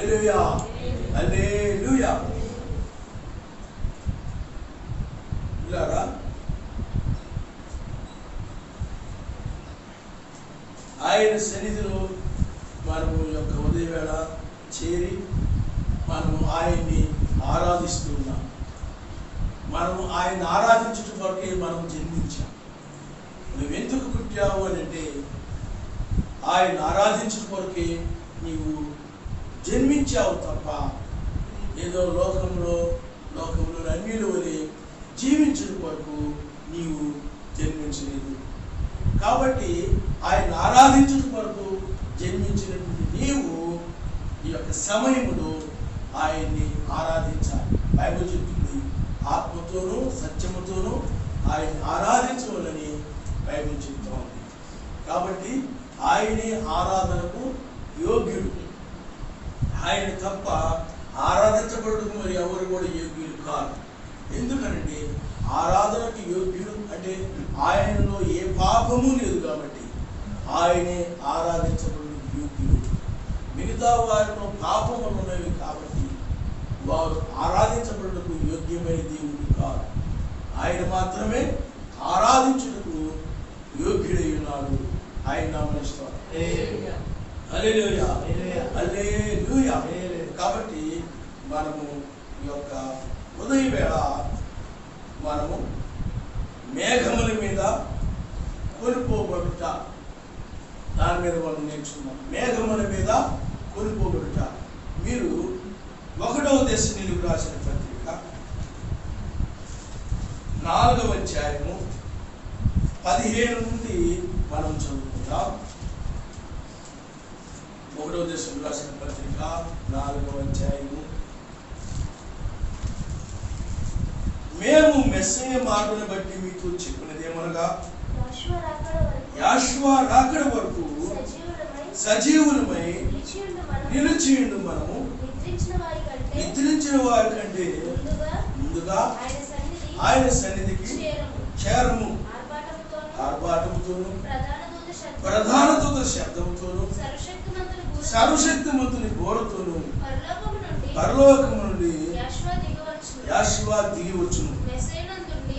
హల్లెలూయా, హల్లెలూయా. ఇలాగా ఆయన సన్నిధిలో మనము యొక్క ఉదయవేళ చేరి మనము ఆయన్ని ఆరాధిస్తూ ఉన్నాం. మనము ఆయన్ని ఆరాధించడం కొరకే మనం జన్మించాం. నువ్వెందుకు పుట్టావు అని అంటే ఆయన ఆరాధించడం కొరకే నీవు జన్మించావు తప్ప ఏదో లోకంలో అన్యుల వలె జీవించడం కొరకు నీవు జన్మించలేదు. కాబట్టి ఆయన ఆరాధించడం కొరకు జన్మించినటువంటి నీవు ఈ యొక్క సమయములో ఆయన్ని ఆరాధించాలి. బైబిల్ చెప్తుంది, ఆత్మతోనూ సత్యముతోనూ ఆయన్ని ఆరాధించవాలని బైబిల్ చెప్తా ఉంది. కాబట్టి ఆయనే ఆరాధనకు యోగ్యుడు. ఆయన తప్ప ఆరాధించబడుటకు మరి ఎవరు కూడా యోగ్యులు కాదు. ఎందుకనంటే ఆరాధనకు యోగ్యుడు అంటే ఆయనలో ఏ పాపము లేదు కాబట్టి ఆయనే ఆరాధించబడు యోగ్యుడు. మిగతా వారిలో పాపములు ఉన్నవి కాబట్టి వారు ఆరాధించబడుటకు యోగ్యమైన దేవుడు కాదు. ఆయన మాత్రమే ఆరాధించుటకు యోగ్యుడై ఉన్నాడు. ఆయన నామమున స్తోత్రం. హల్లెలూయా, హల్లెలూయా. కాబట్టి మనము ఈ యొక్క ఉదయవేళ మనము మేఘముల మీద కొనిపోబడుట, దాని మీద మనం నేర్చుకున్నాం. మేఘముల మీద కొనిపోబడుట. మీరు 1వ దశలోనికెళ్ళి రాసిన పత్రిక 4వ అధ్యాయము 15 నుండి మనం చదువుకుందాం. 1వ దశలోనికెళ్ళి రాసిన పత్రిక 4వ అధ్యాయము. మేము మెస్సయ్య మాటను బట్టి మీతో చెప్పినదేమనగా, యెహోవా రాకడ వరకు సజీవులమై నిలిచియుండు మనము నిద్రించిన వారి కంటే ముందుగా ఆయన సన్నిధికి చేరము. ఆర్భాటముతోను ప్రధాన దూత శబ్దముతోను సర్వశక్తిమంతుని బోరతోను పరలోకము నుండి యెహోవా దిగి వచ్చును.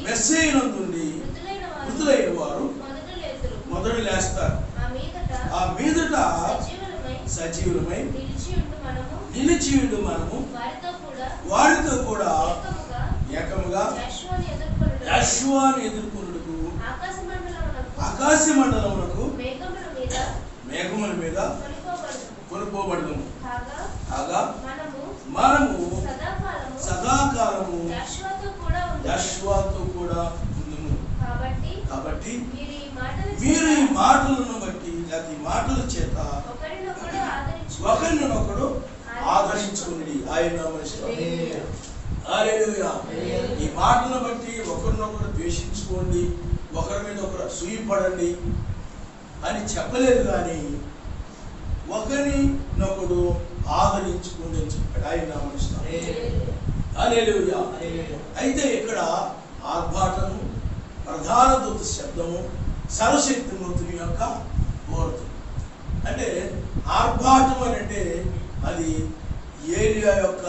మెస్సయ్యనందుండి మృతులైన వారు మొదట లేస్తారు. ఆ మీదట సజీవులమై నిలిచియుండు మనము వారితో కూడా ఏకముగా యెహోవాను ఎదుర్కొనుటకు ఆకాశ మండలమునకు మేఘముల మీద కొనిపోబడము. కాగా మనము సదాకాలము యెహోవాతో కూడా ఉందుము. కాబట్టి మీరు ఈ మాటలను బట్టి లేకపోతే ఈ మాటల చేత ఒకరినొకడు ఆదరించుకుని ఆయన నామమున స్తోత్రం. హల్లెలూయా. ఈ మాటలను బట్టి ఒకరినొకరు ద్వేషించుకోండి, ఒకరి మీద ఒకరు అసూయపడండి అని చెప్పలేదు, కానీ ఒకరినొకడు ఆదరించుకోండి అని చెప్పాడు. ఆయన నామమున స్తోత్రం. హల్లెలూయా. అయితే ఇక్కడ ఆర్భాటము, ప్రధాన దూత శబ్దము, సర్వశక్తిమంతుని యొక్క బోరతు. అంటే ఆర్భాటం అని అంటే అది ఏలియా యొక్క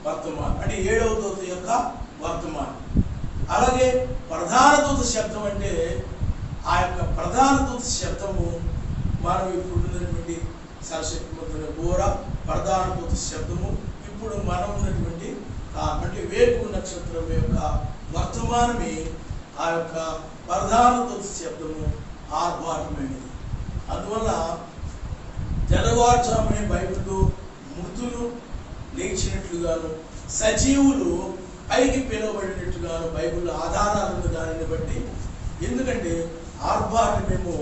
వర్తమానం, అంటే 7వ దూత యొక్క వర్తమానం. అలాగే ప్రధాన దూత శబ్దం అంటే ఆ యొక్క ప్రధాన దూత శబ్దము మనం ఇప్పుడు ఉన్నటువంటి సర్వశక్తిమంతుని బోర, ప్రధాన దూత శబ్దము ఇప్పుడు మనం ఉన్నటువంటి అంటే వేపు నక్షత్రం యొక్క వర్తమానమే ఆ యొక్క ప్రధాన దూత శబ్దము ఆర్భాటమైనది. అందువల్ల తెల్లవారుజామునే బైబిల్లో మృతులు లేచినట్లుగాను సజీవులు పైకి పిలువబడినట్లుగాను బైబిల్ ఆధారాలను దానిని బట్టి. ఎందుకంటే ఆర్భాటమేమో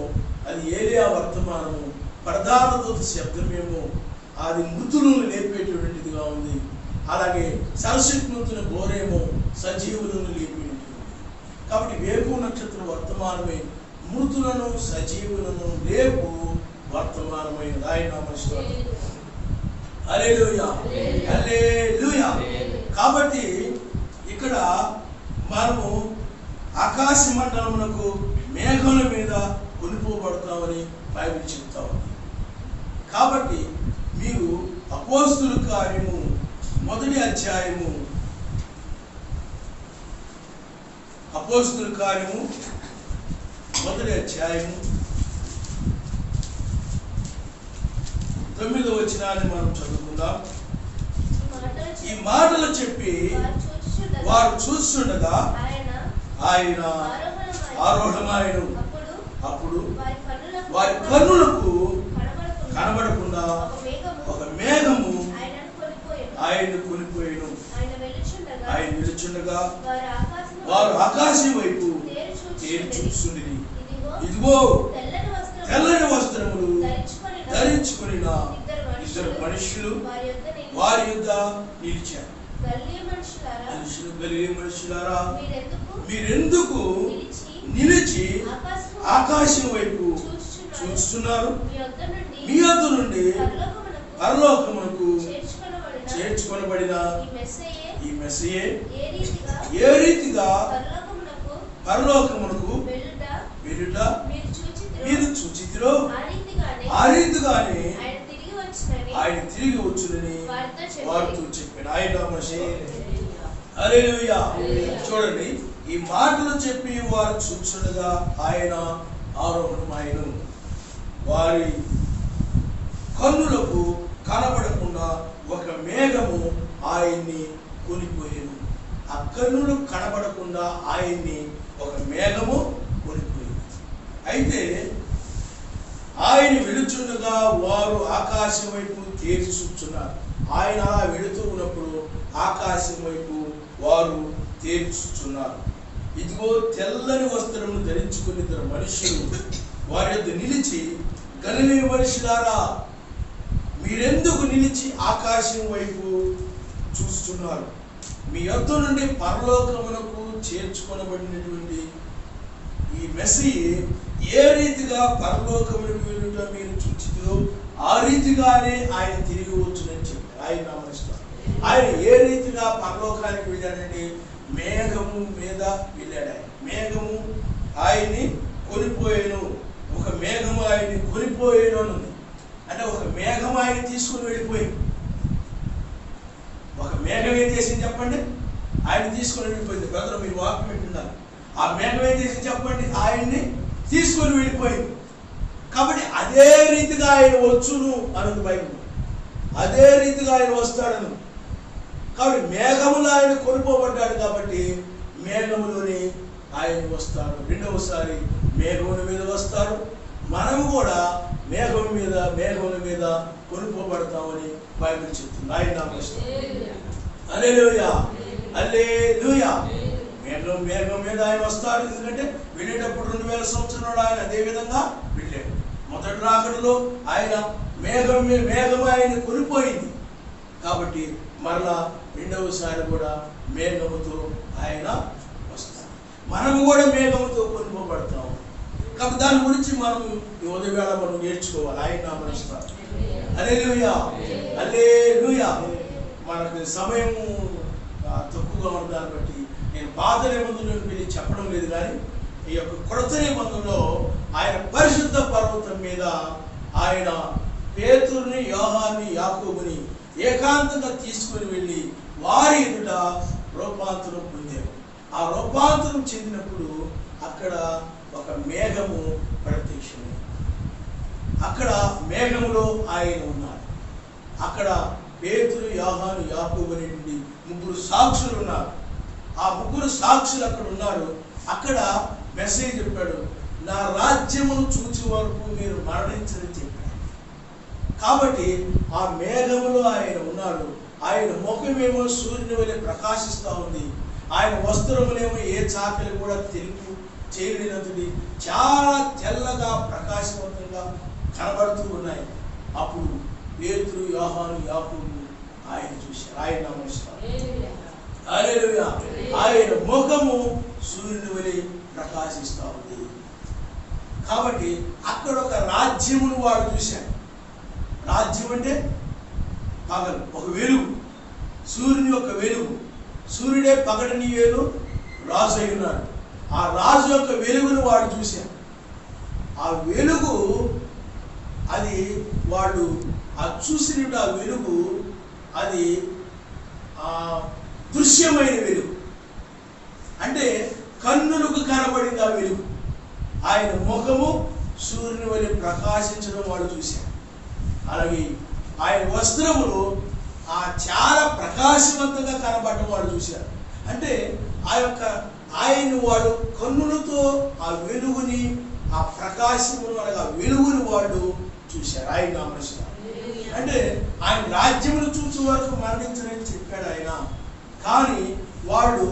అది ఏలియా వర్తమానము, ప్రధాన దూత శబ్దమేమో అది మృతులను లేపేటటువంటిదిగా ఉంది. అలాగే సర్వశక్తిమంతుని బోరేమో సజీవులను లేపేటటువంటిది. కాబట్టి వేపు నక్షత్ర వర్తమానమే మృతులను సజీవులను లేపు వర్తమానమైనది. ఆయన నామమున స్తోత్రం. హల్లెలూయా, హల్లెలూయా. కాబట్టి ఇక్కడ మనము ఆకాశ మండలమునకు మేఘముల మీద కొనిపోబడతామని బైబిల్ చెప్తా ఉంది. కాబట్టి మీరు అపోస్తుల కార్యము 1వ అధ్యాయము, అపోస్తుల కార్యము 1వ అధ్యాయము 9వ వచనాన్ని మనం చదువుకుందాం. ఈ మాటలు చెప్పి వారు చూస్తుండగా ఆయన ఆరోహణమాయెను. అప్పుడు వారి కన్నులకు కనబడకుండా ఒక మేఘము ఆయన కొనిపోయెను. ఆయన నిలుచుండగా వారు ఆకాశం వైపు తేరి చూస్తుండిరి. ఇదిగో తెల్లని వస్త్రములు ధరించుకొనిన ఇద్దరు మనుషులు వారి యొద్ద నిలిచారు. గలిలయ మనుషులారా, మీరెందుకు నిలిచి ఆకాశం వైపు చూస్తున్నారు? మీ యొద్ద నుండి పరలోకమునకు చేర్చుకొనబడిన ఈ మెస్సయే ఏ రీతిగా పరలోకమునకు వెళ్ళుట మీరు చూచితిరో ఆ రీతిగానే ఆయన తిరిగి వచ్చునని వారితో చెప్పాడు. ఆయన హల్లెలూయా. చూడండి, ఈ మాటలు చెప్పి వారు చూచుండగా ఆయన ఆరోహణమాయెను. వారి కన్నులకు కనబడకుండా ఒక మేఘము ఆయన్ని కొనిపోయేను. ఆ కన్నులకు కనబడకుండా ఆయన్ని ఒక మేఘము కొనిపోయింది. అయితే ఆయన వెళుచుండగా వారు ఆకాశం వైపు తేరి చూస్తున్నారు. ఆయన అలా వెళుతూ ఉన్నప్పుడు ఆకాశం వైపు వారు తేరి చూస్తున్నారు. ఇదిగో తెల్లని వస్త్రములు ధరించుకుని ఇద్దరు మనుషులు వారి యొద్ద నిలిచి, గలిలయ మనుషులారా, మీరెందుకు నిలిచి ఆకాశం వైపు చూస్తున్నారు? మీ యొద్ద నుండి పరలోకమునకు చేర్చుకొనబడినటువంటి ఈ మెస్సీయే ఏ రీతిగా పరలోకమునకు వెళ్ళుట మీరు చూచితిరో ఆ రీతిగానే ఆయన తిరిగి వచ్చునని చెప్పారు. ఆయన నామస్తున్నారు. ఆయన ఏ రీతిగా పరలోకానికి వెళ్ళాడంటే మేఘము మీద వెళ్ళాడు. ఆయన మేఘము ఆయన్ని కొనిపోయేను. ఒక మేఘము ఆయన్ని కొనిపోయేను అని ఉంది. అంటే ఒక మేఘం ఆయన తీసుకుని వెళ్ళిపోయింది. ఒక మేఘం ఏం చేసింది చెప్పండి? ఆయన తీసుకొని వెళ్ళిపోయింది. బ్రదర్, మీరు వాక్యం వింటున్నారు. ఆ మేఘం ఏం చేసింది చెప్పండి? ఆయన్ని తీసుకొని వెళ్ళిపోయింది. కాబట్టి అదే రీతిగా ఆయన వచ్చును అన్నది బైబిల్. అదే రీతిగా ఆయన వస్తాడను. కాబట్టి మేఘములో ఆయన కొనిపోబడ్డాడు కాబట్టి మేఘములోని ఆయన వస్తాడు. రెండవసారి మేఘముల మీద వస్తాడు. మనము కూడా మేఘముల మీద కొనిపోబడతామని బైబిల్ చెప్తుంది. ఆయన హల్లెలూయా, హల్లెలూయా. మేఘం మీద ఆయన వస్తాడు. ఎందుకంటే వెళ్ళేటప్పుడు 2000 సంవత్సరాలు ఆయన అదే విధంగా వెళ్ళాడు. మొదటి రాకడలో ఆయన మేఘం ఆయన కొనిపోయింది కాబట్టి మరలా రెండవసారి కూడా మేఘముతో ఆయన వస్తాడు. మనము కూడా మేఘముతో కొనిపోబడతాము. కాబట్టి దాని గురించి మనం ఈ ఉదయవేళ మనం నేర్చుకోవాలి. ఆయన నామస్తున్నారు. హల్లెలూయా, హల్లెలూయా. మనకు సమయం తక్కువగా ఉన్న దాన్ని బట్టి నేను పాత నిబంధనలకు వెళ్ళి చెప్పడం లేదు. కానీ ఈ యొక్క కొత్త నిబంధనలో ఆయన పరిశుద్ధ పర్వతం మీద ఆయన పేతురుని, యోహాన్ని, యాకోబుని ఏకాంతంగా తీసుకుని వెళ్ళి వారి ఎదుట రూపాంతరం పొందారు. ఆ రూపాంతరం చెందినప్పుడు అక్కడ ఒక మేఘము ప్రత్యక్షమైంది. అక్కడ మేఘములో ఆయన ఉన్నారు. అక్కడ పేతురు, యోహాను, యాకోబు అనేటువంటి 3 సాక్షులు ఉన్నారు. ఆ 3 సాక్షులు అక్కడ ఉన్నారు. అక్కడ మెసేజ్ చెప్పాడు, నా రాజ్యమును చూచి వరకు మీరు మరణించని చెప్పాడు. కాబట్టి ఆ మేఘములో ఆయన ఉన్నాడు. ఆయన ముఖమేమో సూర్యుని వలె ప్రకాశిస్తూ ఉంది. ఆయన వస్త్రములేమో ఏ చాకలి కూడా తెలుపు చేయలేనది చాలా తెల్లగా ప్రకాశవంతంగా కనబడుతూ ఉన్నాయి. అప్పుడు పేతురు, యోహాను, యాకోబు ఆయన చూశారు. ఆయన నమస్కారం. హల్లెలూయా. ఆయన ముఖము సూర్యుని వలె ప్రకాశిస్తూ ఉంది. కాబట్టి అక్కడ ఒక రాజ్యమును వాడు చూశాడు. రాజ్యం అంటే పగలు, ఒక వెలుగు, సూర్యుని యొక్క వెలుగు. సూర్యుడే పగడనీయుడు రాజు అయి ఉన్నాడు. ఆ రాజు యొక్క వెలుగును వాడు చూశాడు. ఆ వెలుగు అది వాళ్ళు చూసిన ఆ వెలుగు అది దృశ్యమైన వెలుగు, అంటే కన్నులకు కనబడింది ఆ వెలుగు. ఆయన ముఖము సూర్యుని వలె ప్రకాశించడం వాళ్ళు చూశారు. అలాగే ఆయన వస్త్రములు చాలా ప్రకాశవంతంగా కనబడడం వాళ్ళు చూశారు. అంటే ఆయన వాళ్ళు కన్నులతో ఆ వెలుగుని, ఆ ప్రకాశమును అనగా వెలుగుని వాళ్ళు చూశారు. ఆయన నామస్కారం అంటే ఆయన రాజ్యమును చూసే వరకు మరణించనని చెప్పాడు ఆయన. కానీ వాళ్ళు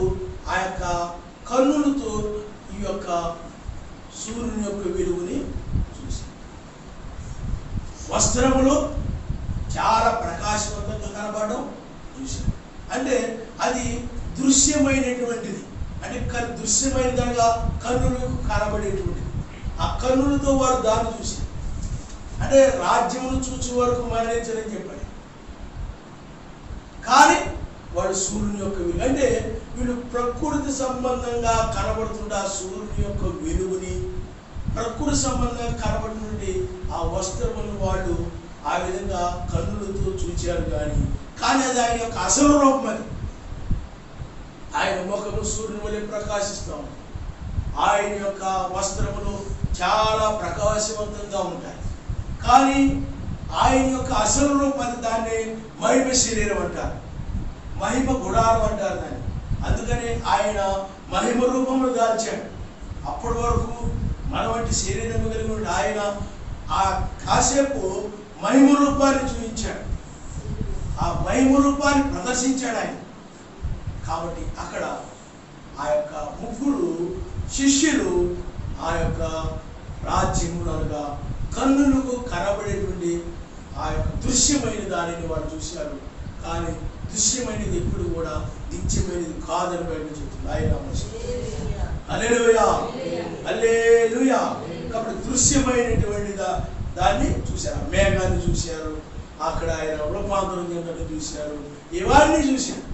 ఆ యొక్క కన్నులతో ఈ యొక్క సూర్యుని యొక్క వెలుగుని చూశారు. వస్త్రములు చాలా ప్రకాశవంతంగా కనబడడం చూశారు. అంటే అది దృశ్యమైనటువంటిది, అంటే దృశ్యమైనదిగా కన్నులకు కనబడేటువంటిది. ఆ కన్నులతో వారు దాన్ని చూశారు. అంటే రాజ్యమును చూచే వరకు మరణించని చెప్పాడు. కానీ వాడు సూర్యుని యొక్క వెలుగు, అంటే వీళ్ళు ప్రకృతి సంబంధంగా కనబడుతుంటే ఆ సూర్యుని యొక్క వెలుగుని, ప్రకృతి సంబంధంగా కనబడుతుంటే ఆ వస్త్రమును వాళ్ళు ఆ విధంగా కన్నులతో చూచారు. కానీ అది ఆయన యొక్క అసలు రూపం. అది ఆయన ముఖము సూర్యుని వలె ప్రకాశిస్తాం. ఆయన యొక్క వస్త్రములు చాలా ప్రకాశవంతంగా ఉంటాయి. కానీ ఆయన యొక్క అసలు రూపం, దాన్ని మహిమ శరీరం అంటారు, మహిమ గుడారం అంటారు దాన్ని. అందుకని ఆయన మహిమ రూపమును దాల్చాడు. అప్పటి వరకు మన వంటి శరీరం కలిగి ఉండి ఆయన ఆ కాసేపు మహిమ రూపాన్ని చూపించాడు, ఆ మహిమ రూపాన్ని ప్రదర్శించాడు ఆయన. కాబట్టి అక్కడ ఆ యొక్క ముగ్గురు శిష్యులు ఆ యొక్క రాజ్యములుగా కన్నులకు కనబడేటువంటి ఆ యొక్క దృశ్యమైన దానిని వాళ్ళు చూశారు. కానీ దృశ్యమైనది ఎప్పుడు కూడా నిత్యమైనది కాదని బయట చెప్తుంది ఆయన. హల్లెలూయా, హల్లెలూయా. కాబట్టి దృశ్యమైనటువంటి దాన్ని చూశారు. మేఘాన్ని చూశారు, అక్కడ ఆయన రూపాంతరం చెందడం చూశారు, ఇవన్నీ చూశారు.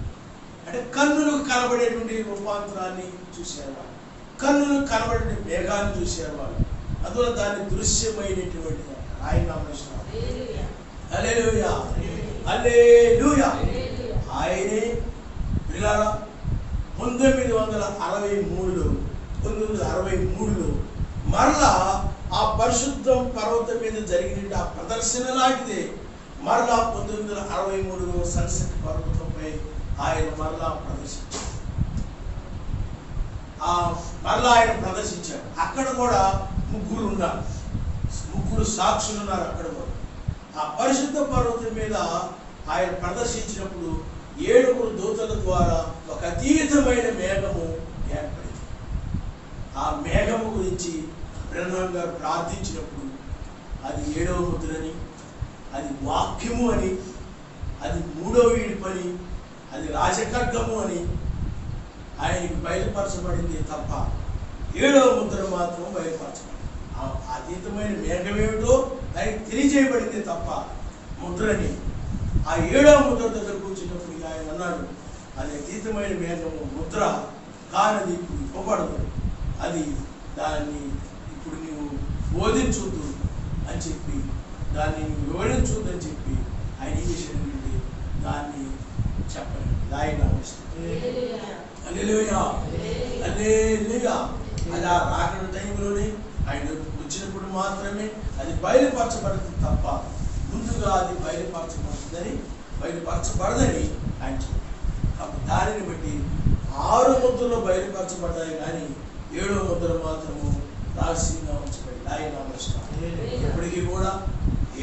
అంటే కన్నులకు కనబడేటువంటి రూపాంతరాన్ని చూశారు వాళ్ళు, కన్నులకు కనబడే మేఘాన్ని చూశారు వాళ్ళు. అందువల్ల దాన్ని దృశ్యమైనటువంటి ఆయన నామస్మరణ. హల్లెలూయా, హల్లెలూయా. ఆయనే పిల్లరా 1963లో మరలా ఆ పరిశుద్ధ పర్వతం మీద జరిగిన ఆ ప్రదర్శన లాంటిదే మరలా 1963లో సన్సెట్ పర్వతంపై ఆయన మరలా ప్రదర్శించాడు. అక్కడ కూడా ముగ్గురు ఉన్నారు, ముగ్గురు సాక్షులు ఉన్నారు. అక్కడ కూడా ఆ పరిశుద్ధ పర్వతం మీద ఆయన ప్రదర్శించినప్పుడు 7 దూతల ద్వారా ఒక అతీతమైన మేఘము ఏర్పడింది. ఆ మేఘము గురించి బ్రహ్మం గారు ప్రార్థించినప్పుడు అది 7వ ముద్రని, అది వాక్యము అని, అది 3వ ఈడుపని, అది రాజఖడ్గము అని ఆయనకి బయలుపరచబడింది తప్ప 7వ ముద్ర మాత్రం బయలుపరచబడింది. అతీతమైన మేఘం ఏమిటో ఆయనకి తెలియజేయబడింది తప్ప ముద్రని. ఆ 7వ ముద్ర దగ్గర కూర్చున్నప్పుడు ఆయన అన్నాడు, అది అతీతమైన మేఘము ముద్ర, కానీ అది ఇప్పుడు ఇవ్వబడదు, అది దాన్ని ఇప్పుడు నీవు బోధించొద్దు అని చెప్పి, దాన్ని వివరించొద్దు అని చెప్పి ఆయన ఏం చేశాడంటే దాన్ని చెప్పండి. ఆయన హల్లెలూయా, హల్లెలూయా. అది ఆ రాకడ టైంలోనే ఆయన వచ్చినప్పుడు మాత్రమే అది బయలుపరచబడుతుంది తప్ప ముందుగా అది బయలుపరచబడదని ఆయన చెప్పారు. కాబట్టి దానిని బట్టి 6 ముద్రలు బయలుపరచబడ్డాయి, కానీ 7వ ముద్ర మాత్రము రహస్యంగా ఉంచబడింది. ఆయన ఇప్పటికీ కూడా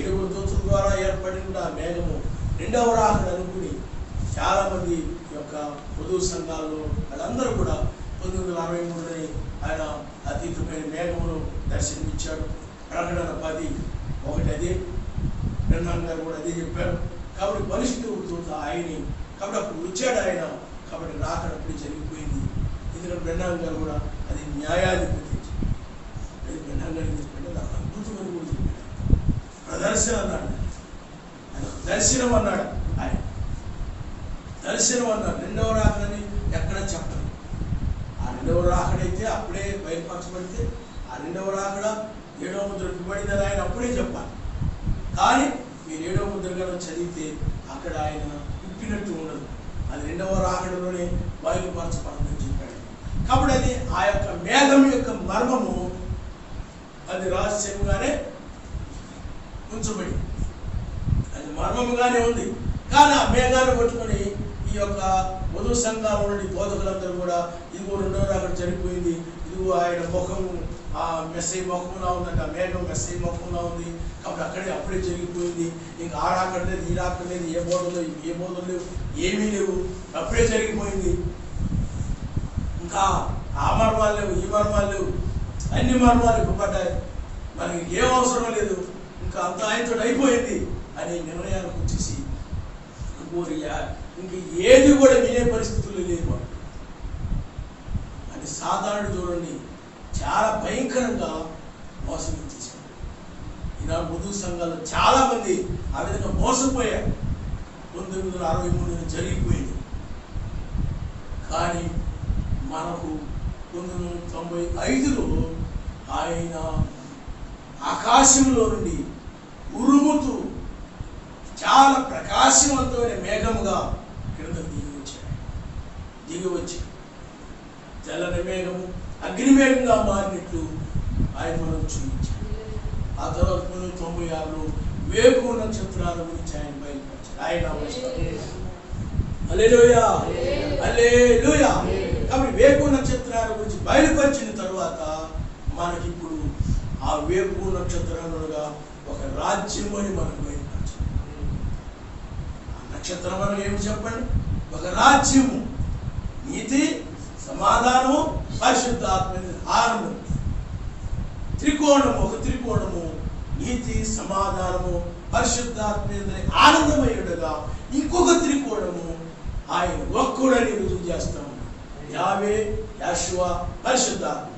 7 దూతల ద్వారా ఏర్పడిన ఆ మేఘము 2వ రాకడ అనుకుని చాలామంది యొక్క పొదువు సంఘాల్లో వాళ్ళందరూ కూడా 1963లోని ఆయన అతీతమైన మేఘమును దర్శనమిచ్చాడు. ప్రకటన 10:1 అదే, బ్రహ్మం గారు కూడా అదే చెప్పారు. కాబట్టి పరిశుద్ధ దూత ఆయన్ని, కాబట్టి అప్పుడు వచ్చాడు ఆయన. కాబట్టి రాకడప్పుడు జరిగిపోయింది. ఎందుకంటే బ్రహ్మం గారు కూడా అది న్యాయాధిపతి, అది బ్రహ్మం గారు చెప్పండి, నాకు అద్భుతమని కూడా చెప్పాడు. ప్రదర్శన అన్నాడు, దర్శనం అన్నాడు ఆయన, దర్శనం అన్నాడు. 2వ రాకడని ఎక్కడ చెప్పదు. ఆ 2వ రాకడైతే అప్పుడే బయలుపరచబడితే, ఆ 2వ రాకడ 7వ ముద్ర ఇవ్వబడిందని ఆయన అప్పుడే చెప్పాలి. కానీ మీరు 7వ ముద్ర కనుక చదివితే అక్కడ ఆయన విప్పినట్టు ఉండదు. అది 2వ రాకడలోనే బయలుపరచబడదని చెప్పాడు. కాబట్టి అది ఆ యొక్క మేఘం యొక్క మర్మము అది రహస్యంగానే ఉంచబడి అది మర్మముగానే ఉంది. కానీ ఆ మేఘాన్ని పట్టుకొని ఈ యొక్క వధువు సంఘాల నుండి బోధకులందరూ కూడా ఇదిగో 2వ రాకడ జరిగిపోయింది, ఇదిగో ఆయన ముఖము ఆ మెస్సయ్య ముఖంలా ఉందంట, ఆ మేఘం మెస్సయ్య ముఖంలా ఉంది, కాబట్టి అప్పుడే జరిగిపోయింది, ఇంకా ఆ రాకడ లేదు, ఈ రాకడ లేదు, ఏ బోధలు లేవు, ఏమీ లేవు, అప్పుడే జరిగిపోయింది, ఇంకా ఆ మర్మాలు లేవు, ఈ మర్మాలు లేవు, అన్ని మర్మాలు ఇవ్వబడ్డాయి, మనకి ఏం అవసరం లేదు, ఇంకా అంత ఆయనతో అయిపోయింది అని నిర్ణయానికి వచ్చేసి ఇంక ఏది కూడా వినే పరిస్థితుల్లో లేదు అని సాధారణ చూడండి చాలా భయంకరంగా మోసం చేశారు. ఈనాడు వధువు సంఘాల్లో చాలా మంది ఆ విధంగా మోసపోయారు. 1963 జరిగిపోయింది. కానీ మనకు 1995లో ఆయన ఆకాశంలో నుండి ఉరుముతూ చాలా ప్రకాశవంతమైన మేఘముగా కిందకు దిగి వచ్చి జలన మేఘము అగ్నిమేఘంగా మారినట్లు ఆయన మనం చూపించాడు. ఆ తర్వాత 1996లో వేకు నక్షత్రాల గురించి ఆయన బయలుపరిచాడు. ఆయన హల్లెలూయా హల్లెలూయా. కాబట్టి వేకు నక్షత్రాల గురించి బయలుపరిచిన తర్వాత మనకిప్పుడు ఆ వేకు నక్షత్రాలుగా ఒక రాజ్యం అని మనకు బయలుపరిచాడు. ఆ నక్షత్రం మనం ఏమి చెప్పండి? ఒక రాజ్యము, నీతి, సమాధానము, పరిశుద్ధాత్మ ఆనందం. త్రికోణము, ఒక త్రికోణము, నీతి, సమాధానము, పరిశుద్ధాత్మ ఆనందమయ్యుడగా ఇంకొక త్రికోణము ఆయన ఒక్కడని రుజువు చేస్తాము. యావే, యెహోవా, పరిశుద్ధాత్మ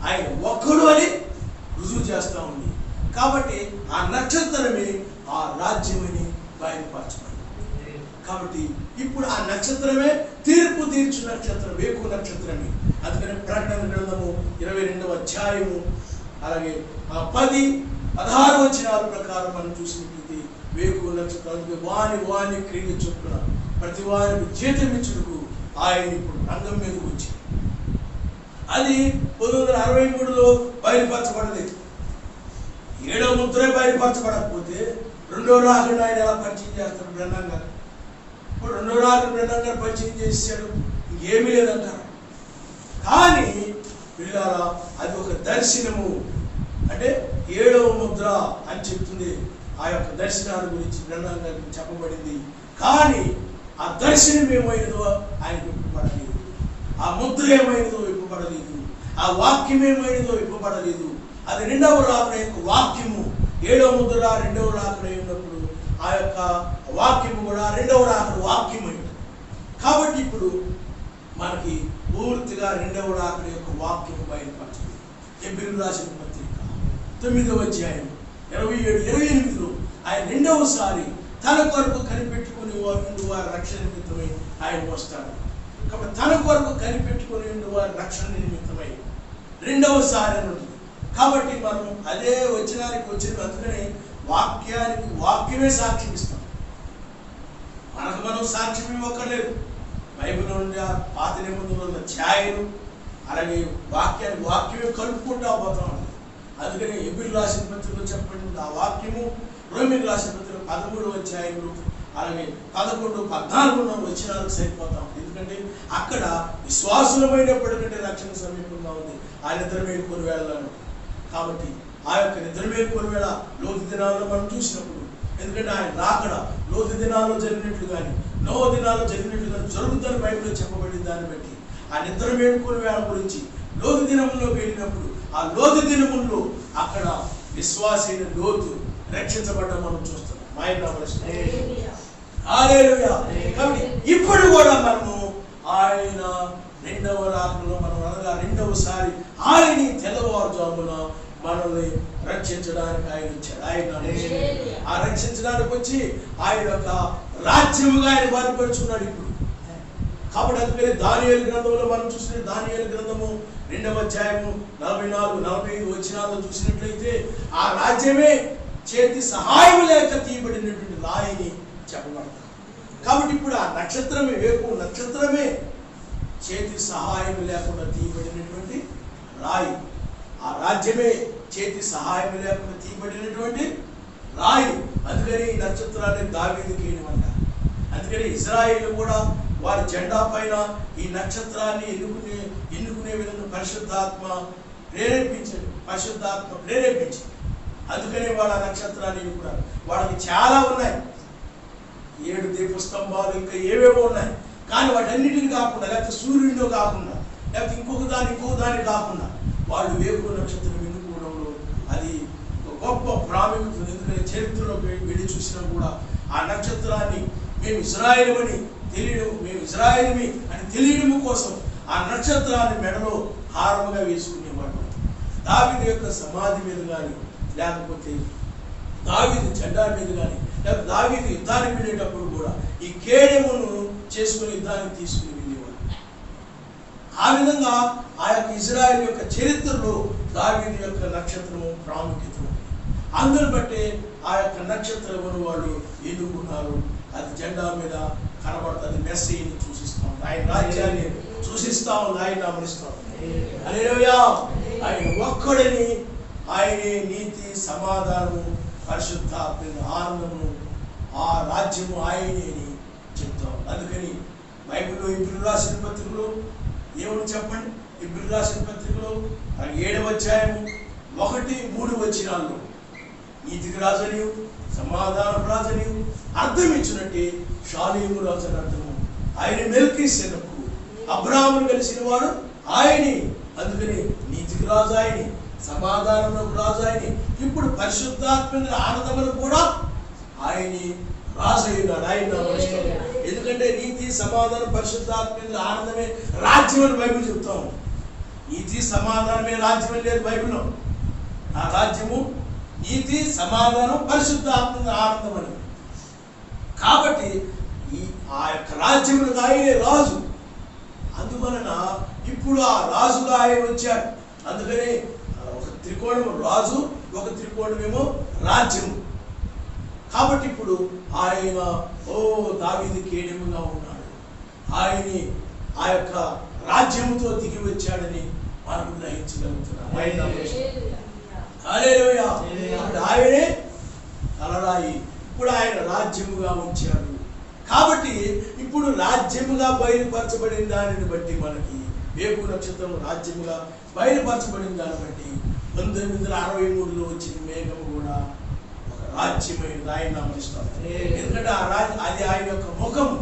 ఆయన ఒక్కడు అని రుజువు చేస్తా ఉంది. కాబట్టి ఆ నక్షత్రమే ఆ రాజ్యమని బయలుపరచబడింది. కాబట్టి ఇప్పుడు ఆ నక్షత్రమే తీర్పు తీర్చు నక్షత్రం, వేకు నక్షత్రమే. అందుకని ప్రకటన గ్రంథము 22వ అధ్యాయము అలాగే 10-16 వచనాల ప్రకారం మనం చూసినట్లయితే వేకు నక్షత్రానికి వాని క్రియలు చొప్పున ప్రతి వారికి జీతమిచ్చుటకు ఆయన ఇప్పుడు రంగం మీదకి వచ్చి అది 1963లో బయలుపరచబడలేదు. 7వ ముద్ర బయలుపరచబడకపోతే 2వ రాకడ ఆయన ఎలా పరిచయం చేస్తాడు? బ్రహ్మం గారు ఇప్పుడు 2వ రాకడ బ్రహ్మం గారు పరిచయం చేశాడు, ఇంకేమీ లేదంటారు. కానీ పిల్లారా, అది ఒక దర్శనము, అంటే 7వ ముద్ర అని చెప్తుంది. ఆ యొక్క దర్శనాల గురించి బ్రహ్మం గారికి చెప్పబడింది. కానీ ఆ దర్శనం ఏమైనదో ఆయనకు ఇవ్వబడలేదు, ఆ ముద్ర ఏమైనదో ఇవ్వబడలేదు, ఆ వాక్యం ఏమైనదో ఇవ్వబడలేదు. అది 2వ రాకడ యొక్క వాక్యము. 7వ ముద్ర 2వ రాకడ అయినప్పుడు ఆ యొక్క వాక్యము కూడా 2వ రాకడ వాక్యం అయింది. కాబట్టి ఇప్పుడు మనకి పూర్తిగా 2వ రాకడ యొక్క వాక్యం బయలుపరచదు. హెబ్రీయులకు రాసిన పత్రిక 9వ అధ్యాయం 27-28లో ఆయన 2వసారి తన కొరకు కనిపెట్టుకుని వారి రక్షణ నిమిత్తమై ఆయన వస్తాడు. కాబట్టి తన కొరకు కనిపెట్టుకుని వారి రక్షణ నిమిత్తమై 2వసారి అని ఉంటుంది. కాబట్టి మనం అదే వచనానికి వచ్చిన అందుకని వాక్యమే సాక్ష్యం ఇస్తాం. మనకు మనం సాక్ష్యం ఇవ్వక్కర్లేదు. బైబిల్లో ఉండే పాత నిబంధనలో ఉన్న ఛాయలు అలాగే వాక్యమే కలుపుకుంటా పోతాం. అందుకని హెబ్రీయులకు రాసిన పత్రికలో చెప్పబడింది ఆ వాక్యము. రోమీయులకు రాసిన పత్రిక 13వ అధ్యాయంలో అలాగే 11-14 వచనాలకు సరిపోతాం. ఎందుకంటే అక్కడ విశ్వాసులమైనప్పటికంటే రక్షణ సమీపంగా ఉంది. ఆ నిద్ర మేలుకొని వెళ్ళాను. కాబట్టి ఆ యొక్క నిద్ర మేలుకొని వేళ లోతు దినాల్లో మనం చూసినప్పుడు, ఎందుకంటే ఆయన రాకడ లోతు దినాల్లో జరిగినట్లు కానీ నోవ దినాల్లో జరిగినట్లు కానీ జరుగుతుందని బైబిల్లో చెప్పబడింది. దాన్ని బట్టి ఆ నిద్ర మేలుకొని వేళ గురించి లోతు దినంలో వెళ్ళినప్పుడు ఆ లోతు దినముల్లో అక్కడ విశ్వాసైన లోతు రక్షించబడ్డ మనం చూస్తున్నాం. కాబట్టి ఇప్పుడు కూడా మనము ఆయన 2వ రాకడలో మనం అనగా 2వసారి ఆయన తెల్లవారుజామున మనల్ని రక్షించడానికి ఆయన వచ్చాడు. ఆయన ఆ రక్షించడానికి వచ్చి ఆయన యొక్క రాజ్యముగా ఆయన బయలుపరుచుకున్నాడు ఇప్పుడు. కాబట్టి అందుకని దానియేలు గ్రంథంలో మనం చూసిన దానియేలు గ్రంథము 2వ అధ్యాయము 44-45 వచనాల్లో చూసినట్లయితే ఆ రాజ్యమే చేతి సహాయం లేక తీయబడినటువంటి రాయిని చెప్పబడతారు. కాబట్టి ఇప్పుడు ఆ నక్షత్రమే, వేకు నక్షత్రమే చేతి సహాయం లేకుండా తీయబడినటువంటి రాయి. ఆ రాజ్యమే చేతి సహాయం లేకుండా తీయబడినటువంటి రాయి. అందుకని ఈ నక్షత్రాన్ని దావీదుకి అంటారు. అందుకని ఇశ్రాయేలు కూడా వారి జెండా పైన ఈ నక్షత్రాన్ని ఎన్నుకునే విధంగా పరిశుద్ధాత్మ ప్రేరేపించింది. అందుకని వాళ్ళ నక్షత్రాన్ని ఎన్నుకున్నారు. వాళ్ళకి చాలా ఉన్నాయి, 7 దీపస్తంభాలు, ఇంకా ఏవేవో ఉన్నాయి. కానీ వాటన్నిటిని కాకుండా, లేకపోతే సూర్యుడిలో కాకుండా, లేకపోతే ఇంకొక దాని కాకుండా వాళ్ళు వేకువ నక్షత్రం ఎన్నుకోవడంలో అది ఒక గొప్ప ప్రాముఖ్యత ఉంది. ఎందుకంటే చరిత్రలో వెళ్ళి చూసినా కూడా ఆ నక్షత్రాన్ని మేము ఇశ్రాయేలుమని తెలియడం కోసం ఆ నక్షత్రాన్ని మెడలో హారముగా వేసుకునేవాడు. దావీదు యొక్క సమాధి మీద కానీ, లేకపోతే దావీదు జెండా మీద కానీ, లేకపోతే దావీదు యుద్ధానికి వెళ్ళేటప్పుడు కూడా ఈ కేడెమును చేసుకుని యుద్ధానికి తీసుకుని వెళ్ళేవాడు. ఆ విధంగా ఆ యొక్క ఇశ్రాయేలు యొక్క చరిత్రలో దావీదు యొక్క నక్షత్రము ప్రాముఖ్యత ఉంది. అందుని బట్టి ఆ యొక్క నక్షత్రమును వాళ్ళు ఎన్నుకున్నారు. అది జెండా మీద కనబడుతుంది, మెస్సీని సూచిస్తాం, ఆయన రాజ్యాన్ని సూచిస్తాం, ఆయన అమరిస్తాం. హల్లెలూయా. ఆయన ఒక్కడిని, ఆయనే నీతి, సమాధానము, పరిశుద్ధాత్మ, ఆనందము, ఆ రాజ్యము ఆయనే అని చెప్తాం. అందుకని బైబిల్లో ఇబ్రిలు రాసిన పత్రికలో ఏమని చెప్పండి? ఇబ్రిలు రాసిన పత్రికలో 7వ అధ్యాయము 1-3 వచనాల్లో నీతికి రాజని, సమాధానం రాజని అర్థం ఇచ్చినట్టే షాలేము రాజు అని అర్థము. ఆయన మెల్కీసెదెకు, అబ్రాహామును కలిసిన వాడు ఆయనే. అందుకని నీతికి రాజు ఆయనే, సమాధానమునకు రాజు ఆయనే, ఇప్పుడు పరిశుద్ధాత్మ ఆనందములకు కూడా ఆయనే రాజు అయినాడు. ఆయన ఎందుకంటే నీతి, సమాధానం, పరిశుద్ధాత్మ ఆనందమే రాజ్యం అని బైబిల్ చెప్తాం. నీతి సమాధానమే రాజ్యం అని లేదు బైబిల్లో. ఆ రాజ్యము నీతి, సమాధానం, పరిశుద్ధాత్మ ఆనందం అని. కాబట్టి ఆ యొక్క రాజ్యములకు ఆయనే రాజు. అందువలన ఇప్పుడు ఆ రాజుగా ఆయన వచ్చాడు. అందుకని ఒక త్రికోణము రాజు, ఒక త్రికోణమేమో రాజ్యము. కాబట్టి ఇప్పుడు ఆయన దావీదు కేడెముగా ఉన్నాడు. ఆయన్ని ఆ యొక్క రాజ్యముతో దిగి వచ్చాడని మనం గ్రహించగలుగుతున్నాం. హల్లెలూయా. ఆయనే తలరాయి, ఇప్పుడు ఆయన రాజ్యముగా ఉంచాడు. కాబట్టి ఇప్పుడు రాజ్యముగా బయలుపరచబడిన దానిని బట్టి మనకి వేకువ నక్షత్రం రాజ్యముగా బయలుపరచబడిన దాన్ని బట్టి 1963లో వచ్చిన మేఘము కూడా ఒక రాజ్యమైనది. ఆయన అమరిస్తాం. ఎందుకంటే అది ఆయన యొక్క ముఖము.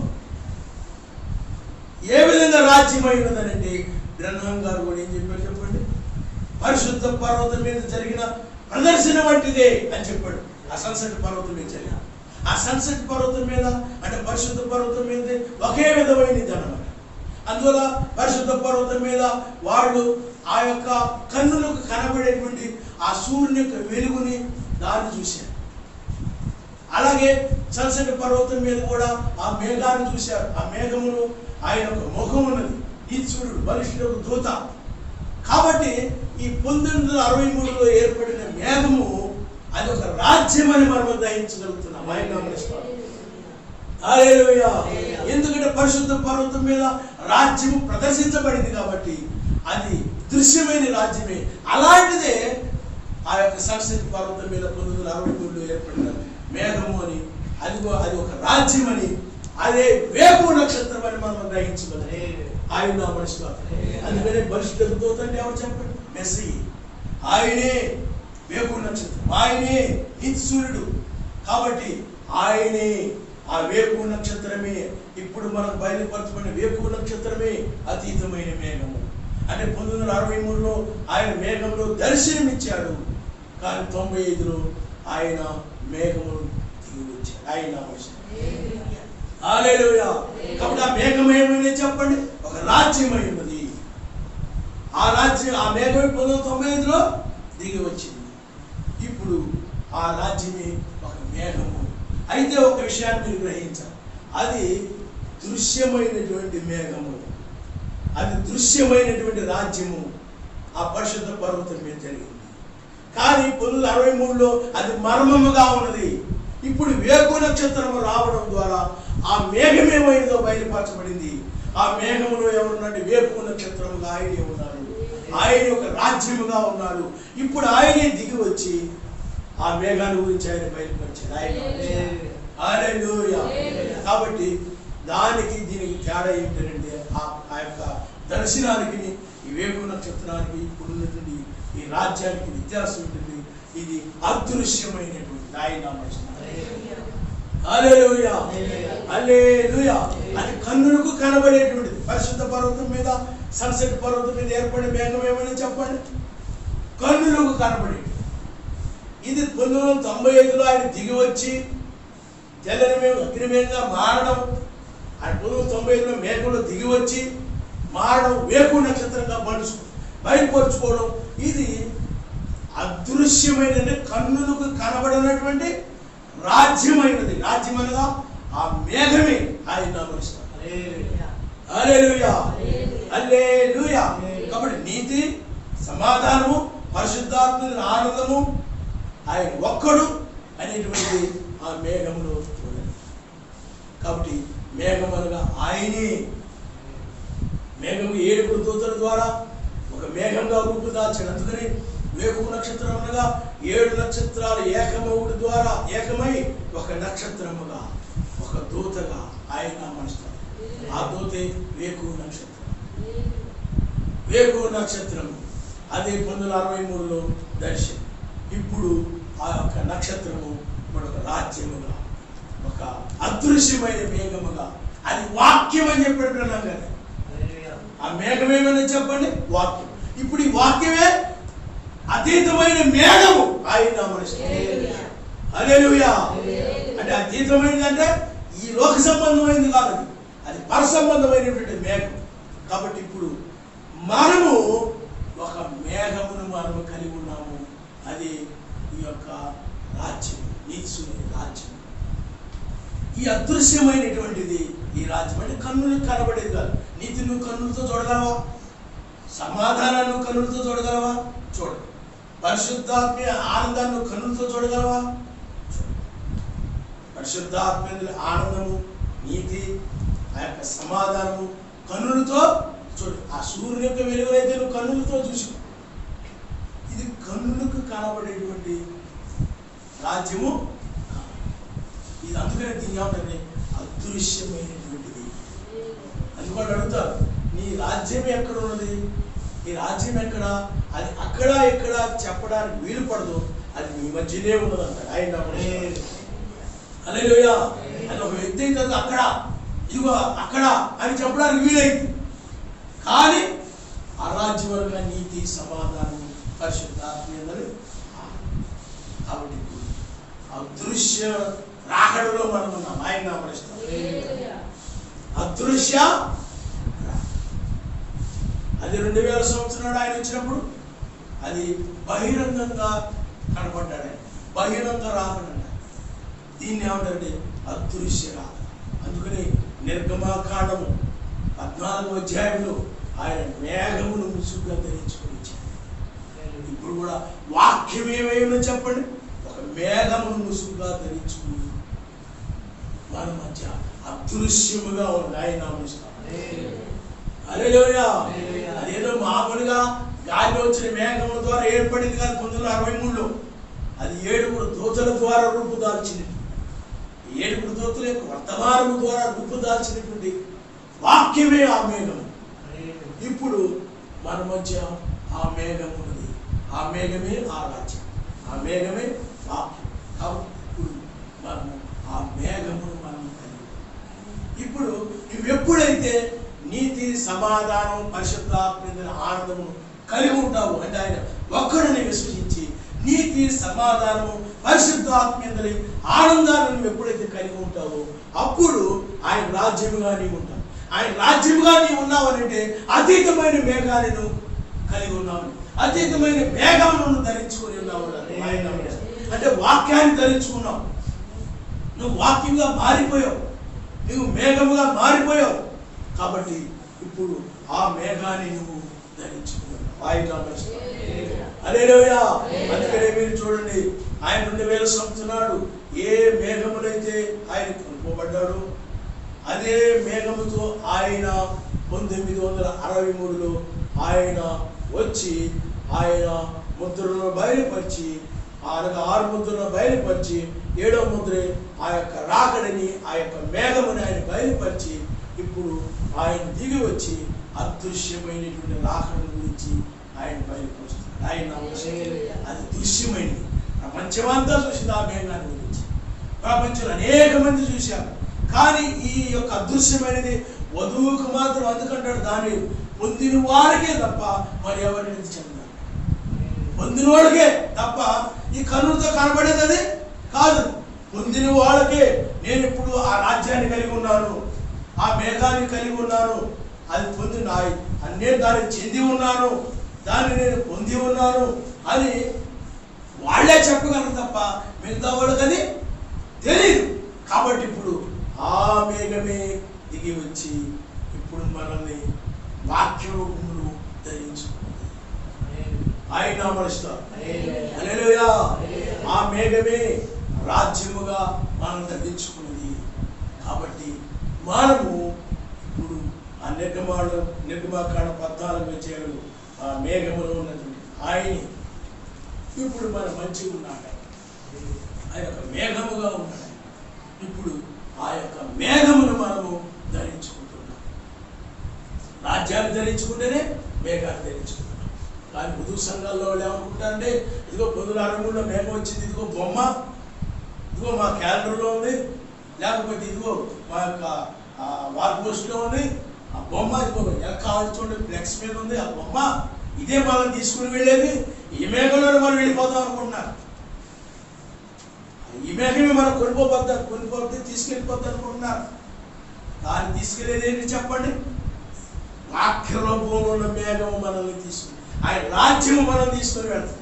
ఏ విధంగా రాజ్యమైనదనంటే బ్రహ్మం గారు కూడా ఏం చెప్పారు చెప్పండి? పరిశుద్ధ పర్వతం మీద జరిగిన ప్రదర్శన వంటిదే అని చెప్పాడు. ఆ సన్సెట్ పర్వతం మీద జరిగిన, ఆ సన్సెట్ పర్వతం మీద అంటే పరిశుద్ధ పర్వతం మీద ఒకే విధమైనది అన్నమాట. అందువల్ల పరిశుద్ధ పర్వతం మీద వాళ్ళు ఆ యొక్క కన్నులకు కనబడేటువంటి ఆ సూర్యుని యొక్క వెలుగుని దాన్ని చూశారు. అలాగే సన్సెట్ పర్వతం మీద కూడా ఆ మేఘాన్ని చూశారు. ఆ మేఘమును ఆయన యొక్క ముఖం ఉన్నది. ఈ సూర్యుడు బలిష్ఠుడు దూత. కాబట్టి ఈ 1963లో ఏర్పడిన మేఘము అది ఒక రాజ్యం అని మనం గ్రహించగలుగుతున్నాం. ఆయన గమనిస్తాం. హల్లెలూయా. ఎందుకంటే పరిశుద్ధ పర్వతం మీద రాజ్యము ప్రదర్శించబడింది కాబట్టి అది దృశ్యమైన రాజ్యమే. అలాంటిదే ఆ యొక్క సన్సెట్ పర్వతం మీద 1963లో ఏర్పడిన మేఘము అని, అది ఒక రాజ్యం అని, అదే వేకువ నక్షత్రం అని మనం గ్రహించగలరు. ఆయన గమనిస్తాం. అందుకనే బలిష్ఠుడు దూత అంటే ఎవరు చెప్పండి? మెస్సీ. ఆయనే వేకువ నక్షత్రం, ఆయనే నీతి సూర్యుడు. కాబట్టి ఆయనే ఆ వేకువ నక్షత్రమే. ఇప్పుడు మనకు బయలుపరచబడిన వేకువ నక్షత్రమే అతీతమైన మేఘము. అంటే 1963లో ఆయన మేఘంలో దర్శనమిచ్చాడు. కానీ 95లో ఆయన మేఘమును దిగి వచ్చాడు. ఆయన హల్లెలూయా. కాబట్టి ఆ మేఘం ఏమైనా చెప్పండి? ఒక రాజ్యమై ఉన్నది. ఆ రాజ్యం, ఆ మేఘం 1995లో దిగి వచ్చింది. ఇప్పుడు ఆ రాజ్యమే ఒక మేఘము. అయితే ఒక విషయాన్ని మీరు గ్రహించాలి, అది దృశ్యమైనటువంటి మేఘము, అది దృశ్యమైనటువంటి రాజ్యము ఆ పరిశుద్ధ పర్వతం మీద జరిగింది. కానీ 1963లో అది మర్మముగా ఉన్నది. ఇప్పుడు వేకు నక్షత్రము రావడం ద్వారా ఆ మేఘం ఏమైందో బయలుపరచబడింది. ఆ మేఘంలో ఎవరున్నాడు? వేకు నక్షత్రముగా ఆయనే ఉన్నాడు. ఆయన ఒక రాజ్యముగా ఉన్నాడు. ఇప్పుడు ఆయనే దిగి వచ్చి ఆ మేఘాన్ని గురించి ఆయన బయలుపరిచాడు. హల్లెలూయా. కాబట్టి దానికి దీనికి తేడా ఏంటంటే ఆ యొక్క దర్శనానికి, ఈ వేకు నక్షత్రానికి, ఇప్పుడున్నటువంటి ఈ రాజ్యానికి వ్యత్యాసం ఉంటుంది. ఇది అదృశ్యమైనటువంటి ఆయన హల్లెలూయా హల్లెలూయా. అది కన్నులకు కనబడేటువంటిది. పరిశుద్ధ పర్వతం మీద, సన్సెట్ పర్వతం మీద ఏర్పడే మేఘం ఏమని చెప్పండి? కన్నులకు కనబడేది. ఇది 1995లో ఆయన దిగి వచ్చి తెల్లని మేఘం అగ్నిమేఘంగా మారడం, ఆయన 1995లో మేఘంలో దిగి వచ్చి మారడం, వేకు నక్షత్రంగా బయలుపరుచుకోవడం, ఇది అదృశ్యమైన కన్నులకు కనబడినటువంటి రాజ్యమైనది. రాజ్యం అనగా ఆ మేఘమే ఆయన నామరిస్తాడు. హల్లెలూయా హల్లెలూయా. కాబట్టి నీతి, సమాధానము, పరిశుద్ధాత్మ ఆనందము ఆయన ఒక్కడు అనేటువంటి ఆ మేఘములో చూడండి. కాబట్టి మేఘం అనగా ఆయనే. మేఘము 7 దూతల ద్వారా ఒక మేఘంగా రూపుదాల్చాడు. అందుకని వేకు నక్షత్రం అనగా 7 నక్షత్రాలు ఏకమవుడు ద్వారా ఏకమై ఒక నక్షత్రముగా, ఒక దూతగా ఆయన నామరిస్తాడు. ఆ దూతే వేకు నక్షత్రం. వేకు నక్షత్రం అది 1963లో దర్శనం. ఇప్పుడు ఆ యొక్క నక్షత్రము మనొక రాజ్యముగా, ఒక అదృశ్యమైన మేఘముగా, అది వాక్యం అని చెప్పాడు కానీ ఆ మేఘం ఏమని చెప్పండి? వాక్యం. ఇప్పుడు ఈ వాక్యమే అతీతమైన మేఘము ఆయన నామరిస్తాడు. హల్లెలూయా. అంటే అతీతమైనది అంటే ఈ లోక సంబంధమైనది కాదు, అది పర సంబంధమైనటువంటి మేఘం. కాబట్టి ఇప్పుడు మనము ఒక మేఘమును మనము కలిగి ఉన్నాము. అది ఈ యొక్క రాజ్యం, నీతిశూన్య రాజ్యం. ఈ అదృశ్యమైనటువంటిది ఈ రాజ్యం. అంటే కన్నులకు కనబడేది కాదు. నీతి నువ్వు కన్నులతో చూడగలవా? సమాధానాన్ని నువ్వు కన్నులతో చూడగలవా? చూడ. పరిశుద్ధాత్మ ఆనందాన్ని నువ్వు కన్నులతో చూడగలవా? పరిశుద్ధాత్మ ఆనందము, నీతి, ఆ యొక్క సమాధానము కన్నులతో చూడు. ఆ సూర్యుని యొక్క వెలుగునైతే నువ్వు కన్నులతో చూసి, ఇది కన్నులకు కనబడేటువంటి రాజ్యము. ఇది అందుకనే దీని ఏమంటే అదృశ్యమైనటువంటిది. అందుకని అడుగుతారు, నీ రాజ్యం ఎక్కడ ఉన్నది? ఈ రాజ్యం ఎక్కడ? అది అక్కడ ఎక్కడ చెప్పడానికి వీలు పడదు. అది మీ మధ్యనే ఉన్నదంటాడు ఆయన. హల్లెలూయా. అది ఒక వ్యక్తి కాదు, అక్కడ ఇదిగో అక్కడ అని చెప్పడానికి వీలైంది. కానీ ఆ రాజ్యం వల్ల నీతి, సమాధానం, పరిశుద్ధాత్మ. కాబట్టి అదృశ్య రాకడలో మనం ఉన్నాం. ఆయన నామరిస్తాం. అదృశ్య అది 2000 సంవత్సరాలు ఆయన వచ్చినప్పుడు అది బహిరంగంగా కనపడ్డాడు. ఆయన బహిరంగ రాకడంట. దీన్ని ఏమంటారంటే అదృశ్య రాక. అందుకని నిర్గమాకాండము 14వ అధ్యాయంలో ఆయన మేఘమును ముసుగుగా ధరించుకొని ఇచ్చాడు. ఇప్పుడు కూడా వాక్యం ఏమైనా చెప్పండి, ఒక మేఘమును ముసుగుగా ధరించుకుని మన మధ్య అదృశ్యముగా ఉంది. ఆయన నామరిస్తాం. హల్లెలూయా. అదేదో మామూలుగా గాలి వచ్చిన మేఘముల ద్వారా ఏర్పడింది కాదు. 1963లో అది 7 దూతల ద్వారా రూపుదాల్చింది. 7 దూతల యొక్క వర్తమానము ద్వారా రూపుదాల్చినటువంటి వాక్యమే ఆ మేఘం. ఇప్పుడు మన మధ్య ఆ మేఘం ఉన్నది. ఆ మేఘమే ఆ రాజ్యం, ఆ మేఘమే వాక్యం. కాబట్టి ఇప్పుడు మనము ఆ మేఘమును మనం కలిగి, ఇప్పుడు నువ్వు ఎప్పుడైతే నీతి, సమాధానం, పరిశుద్ధాత్మ ఆనందము కలిగి ఉంటావు అంటే ఆయన ఒక్కడిని విశ్వసించి నీతి, సమాధానము, పరిశుద్ధాత్మ ఆనందాన్ని నువ్వు ఎప్పుడైతే కలిగి ఉంటావో అప్పుడు ఆయన రాజ్యముగా నీవు ఉంటావు. ఆయన రాజ్యముగా నీవు ఉన్నావు అంటే అతీతమైన మేఘాలను కలిగి ఉన్నావు. అతీతమైన మేఘములను ధరించుకొని ఉన్నావు. అంటే వాక్యాన్ని ధరించుకున్నావు. నువ్వు వాక్యంగా మారిపోయావు, నువ్వు మేఘముగా మారిపోయావు. కాబట్టి ఇప్పుడు ఆ మేఘాన్ని నువ్వు ధరించుకున్నావు. ఆయన హల్లెలూయా. అందుకనే మీరు చూడండి, ఆయన 2000 సంవత్సరాలు ఏ మేఘములైతే ఆయన కొనుక్కోబడ్డాడు, అదే మేఘముతో ఆయన 1963లో ఆయన వచ్చి ఆయన ముద్రలను బయలుపరిచి, 6 ముద్రలను బయలుపరిచి 7వ ముద్ర ఆ యొక్క రాకడని, ఆ యొక్క మేఘముని ఆయన బయలుపరిచి, ఇప్పుడు ఆయన దిగి వచ్చి అదృశ్యమైనటువంటి రాకడని గురించి ఆయన బయలుపరుస్తున్నాడు. ఆయన అది దృశ్యమైనది, ప్రపంచమంతా చూసింది ఆ మేఘాన్ని గురించి. ప్రపంచంలో అనేక మంది చూశారు, కానీ ఈ యొక్క అదృశ్యమైనది వధువుకు మాత్రం అందుకంటాడు దాని పొందిన వారికే తప్ప మరి ఎవరిని చెందాలి. పొందిన వాళ్ళకే తప్ప ఈ కన్నులతో కనబడేది అది కాదు. పొందిన వాళ్ళకే నేను ఇప్పుడు ఆ రాజ్యాన్ని కలిగి ఉన్నాను, ఆ మేఘాన్ని కలిగి ఉన్నాను, అది పొందిన నేను దానికి చెంది ఉన్నాను, దాన్ని నేను పొంది ఉన్నాను అని వాళ్ళే చెప్పగలరు తప్ప మిగతా వాళ్ళకి అది తెలియదు. కాబట్టి ఇప్పుడు ఆ మేఘమే దిగి వచ్చి ఇప్పుడు మనల్ని వాక్య రూపంలో ధరించుకుంది. ఆయన నామముస్తారు. హల్లెలూయా. ఆ మేఘమే రాజ్యముగా మనం ధరించుకున్నది. కాబట్టి మనము ఇప్పుడు ఆ నిర్గమాకాండ 14 ఆ మేఘములో ఉన్నటువంటి ఆయన ఇప్పుడు మన మంచిగా ఉన్నాడు. ఆయన యొక్క మేఘముగా ఉన్నాడు. ఇప్పుడు ఆ యొక్క మేఘమును మనము ధరించుకుంటున్నాం. రాజ్యాన్ని ధరించుకుంటేనే మేఘాన్ని ధరించుకుంటాం. కానీ వధువు సంఘాల్లో వాళ్ళు ఏమనుకుంటారంటే, ఇదిగో పొద్దున 6 మేఘం వచ్చింది, ఇదిగో బొమ్మ, ఇదిగో మా క్యాలెండర్లో ఉంది, లేకపోతే ఇదిగో మా యొక్క వాల్ పోస్ట్లో ఉంది, ఆ బొమ్మ ఇదిగో ఎలా కావాలి చూడండి ఫ్లెక్స్ మీద ఉంది, ఆ బొమ్మ ఇదే మనం తీసుకుని వెళ్ళేది, ఈ మేఘంలోనే మనం వెళ్ళిపోతాం అనుకుంటున్నారు. ఈ మేఘమే మనం కొనిపోతే తీసుకెళ్ళిపోతాం అనుకుంటున్నారు. దాన్ని తీసుకెళ్ళేది ఏంటి చెప్పండి? వాక్య రూపంలో ఉన్న మేఘం మనల్ని తీసుకుని ఆయన రాజ్యము మనం తీసుకుని వెళ్తాం.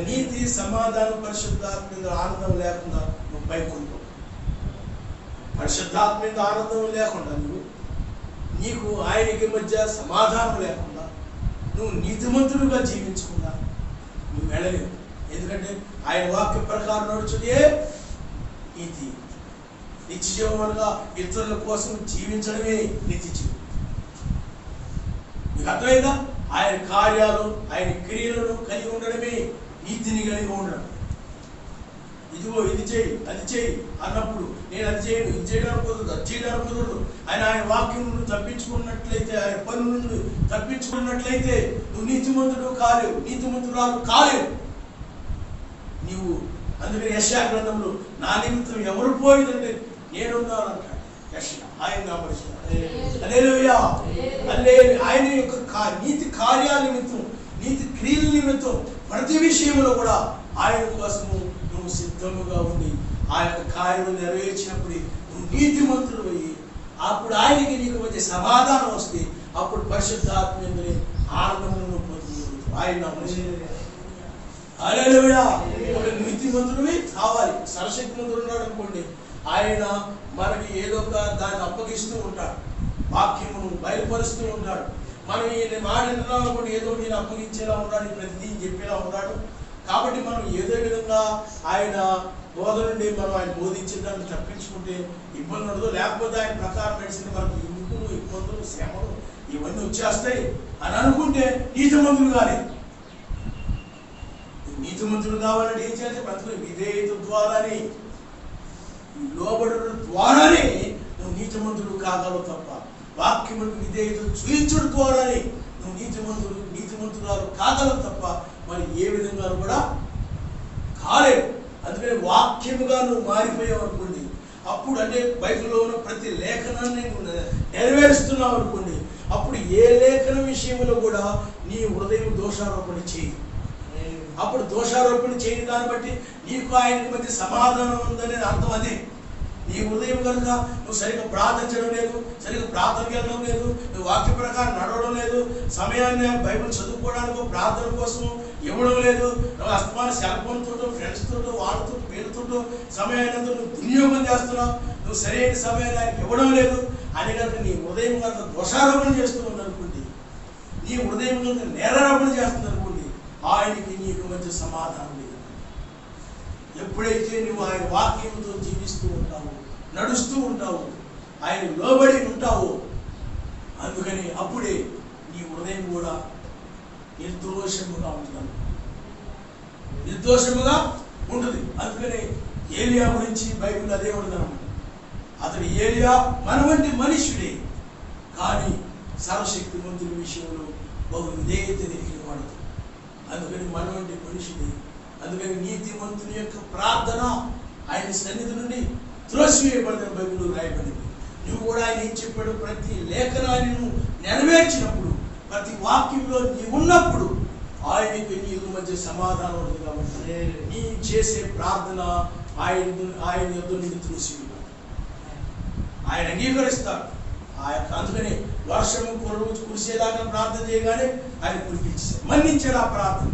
నీతి సమాధానం పరిశుద్ధాత్మ మీద ఆనందం లేకుండా నువ్వు పైకి కొనుక్కో. పరిశుద్ధాత్మ మీద ఆనందం లేకుండా నీకు ఆయనకి మధ్య సమాధానం లేకుండా నువ్వు నీతిమంతుడుగా జీవించకుండా నువ్వు వెళ్ళలేవు. ఎందుకంటే ఆయన వాక్య ప్రకారం నడుచుటే నీతి. నిత్య జీవం అనగా ఇతరుల కోసం జీవించడమే నిత్య జీవం. మీకు అర్థమైందా? ఆయన కార్యాలు, ఆయన క్రియలను కలిగి ఉండడమే నీతిని కలిగి ఉండడం. ఇదిగో ఇది చేయి, అది చేయి అన్నప్పుడు నేను అది చేయను, ఇది చేయడానికి కుదరదు, అది చేయడానికి కుదరదు. ఆయన వాక్యం నుండి తప్పించుకున్నట్లయితే, ఆయన పని నుండి తప్పించుకున్నట్లయితే నువ్వు నీతిమంతుడు కాలేవు, నీతిమంతురాలు కాలేవు నీవు. అందుకని యెషయా గ్రంథంలో నా నిమిత్తం ఎవరు పోయిందంటే నేనున్నాను అంటాడు యెషయా. ఆయన నామరిస్తాడు. హల్లెలూయా. ఆయన యొక్క నీతి కార్యాల నిమిత్తం, నీతి క్రియల నిమిత్తం ప్రతి విషయంలో కూడా ఆయన కోసము నువ్వు సిద్ధముగా ఉండి ఆ యొక్క కార్యం నెరవేర్చినప్పుడు నువ్వు నీతిమంతుడు అయ్యి అప్పుడు ఆయనకి నీకు మధ్య సమాధానం వస్తే అప్పుడు పరిశుద్ధాత్మని ఆనందమును పొందుతావు. ఆయన హల్లెలూయా. నీతిమంతుడివి కావాలి. సర్వశక్తిమంతుడు ఉన్నాడు అనుకోండి, ఆయన మనకి ఏదో ఒక దాన్ని అప్పగిస్తూ ఉంటాడు, వాక్యమును బయలుపరుస్తూ ఉంటాడు. మనం ఈ మాట విన్నాం అనుకోండి, ఏదో నేను అప్పగించేలా ఉన్నాడు, ప్రతిదీ చెప్పేలా ఉన్నాడు. కాబట్టి మనం ఏదో విధంగా ఆయన బోధ నుండి మనం ఆయన బోధించడానికి తప్పించుకుంటే ఇబ్బంది ఉండదు. లేకపోతే ఆయన ప్రకారం నడిచింది మనకు ఇరుకులు, ఇబ్బందులు, శ్రమలు ఇవన్నీ వచ్చేస్తాయి అని అనుకుంటే నీతిమంతుడు కాలేదు. నీతిమంతుడు కావాలంటే ఏం చేయాలి? బ్రతుకు విధేయత ద్వారానే, లోబడు ద్వారానే నువ్వు నీతిమంతుడు కాగలవు తప్ప వాక్యములకు విధేయత చూయించడం ద్వారానే నువ్వు నీతిమంతురాలు కాగలవు తప్ప మరి ఏ విధంగా కూడా కాలేవు. అందుకని వాక్యముగా నువ్వు మారిపోయావు అనుకోండి, అప్పుడు అంటే బైబిల్లో ఉన్న ప్రతి లేఖనాన్ని నువ్వు నెరవేరుస్తున్నావు అనుకోండి, అప్పుడు ఏ లేఖన విషయంలో కూడా నీ హృదయం దోషారోపణ చేయి. అప్పుడు దోషారోపణ చేయని దాన్ని బట్టి నీకు ఆయనకి మధ్య సమాధానం ఉందనేది అర్థం. అదే నీ హృదయం కనుక నువ్వు సరిగ్గా ప్రార్థించడం లేదు, సరిగ్గా ప్రార్థనకి వెళ్ళడం లేదు, నువ్వు వాక్య ప్రకారం నడవడం లేదు, సమయాన్ని బైబిల్ చదువుకోవడానికి ప్రార్థన కోసం ఇవ్వడం లేదు, నువ్వు అస్తమాన సెల్ ఫోన్ తోటో ఫ్రెండ్స్ తోటో వాళ్ళతో పేరుతోటో సమయాన్ని నువ్వు వినియోగం చేస్తున్నావు, నువ్వు సరైన సమయాన్ని ఆయనకి ఇవ్వడం లేదు అని కనుక నీ హృదయం కనుక దోషారోపణ చేస్తూ ఉందనుకోండి, నీ హృదయం కనుక నేరారోపణ చేస్తుంది అనుకోండి, ఆయనకి నీకు మధ్య సమాధానం లేదు. ఎప్పుడైతే నువ్వు ఆయన వాక్యంతో జీవిస్తూ ఉంటావో, నడుస్తూ ఉంటావో, ఆయన లోబడి ఉంటావో, అందుకని అప్పుడే నీ హృదయం కూడా నిర్దోషముగా ఉంటుంది, నిర్దోషముగా ఉంటుంది. అందుకని ఏలియా గురించి బైబిల్ అదే ఉండదన్నమాట. అతడు ఏలియా మన వంటి మనుషుడే, కానీ సర్వశక్తిమంతుని విషయంలో బహు విధేయత తెలిగిన వాడు. అందుకని మన వంటి మనుషుడే. అందుకని నీతిమంతుని యొక్క ప్రార్థన ఆయన సన్నిధి నుండి త్రోసివేయబడిన బైబిల్ రాయబడింది. నువ్వు కూడా ఆయన ఏం చెప్పాడు? ప్రతి లేఖనాన్ని నువ్వు నెరవేర్చినప్పుడు, ప్రతి వాక్యంలో నీవు ఉన్నప్పుడు ఆయనకి నీకు మధ్య సమాధానం ఉంటుంది. కాబట్టి నీ చేసే ప్రార్థన ఆయన యొద్ద నుండి త్రోసివేయబడి ఆయన అంగీకరిస్తాడు. అందుకని వర్షము కురిసేలాగా ప్రార్థన చేయగానే ఆయన కురిపించాడు, మన్నించాడు ఆ ప్రార్థన.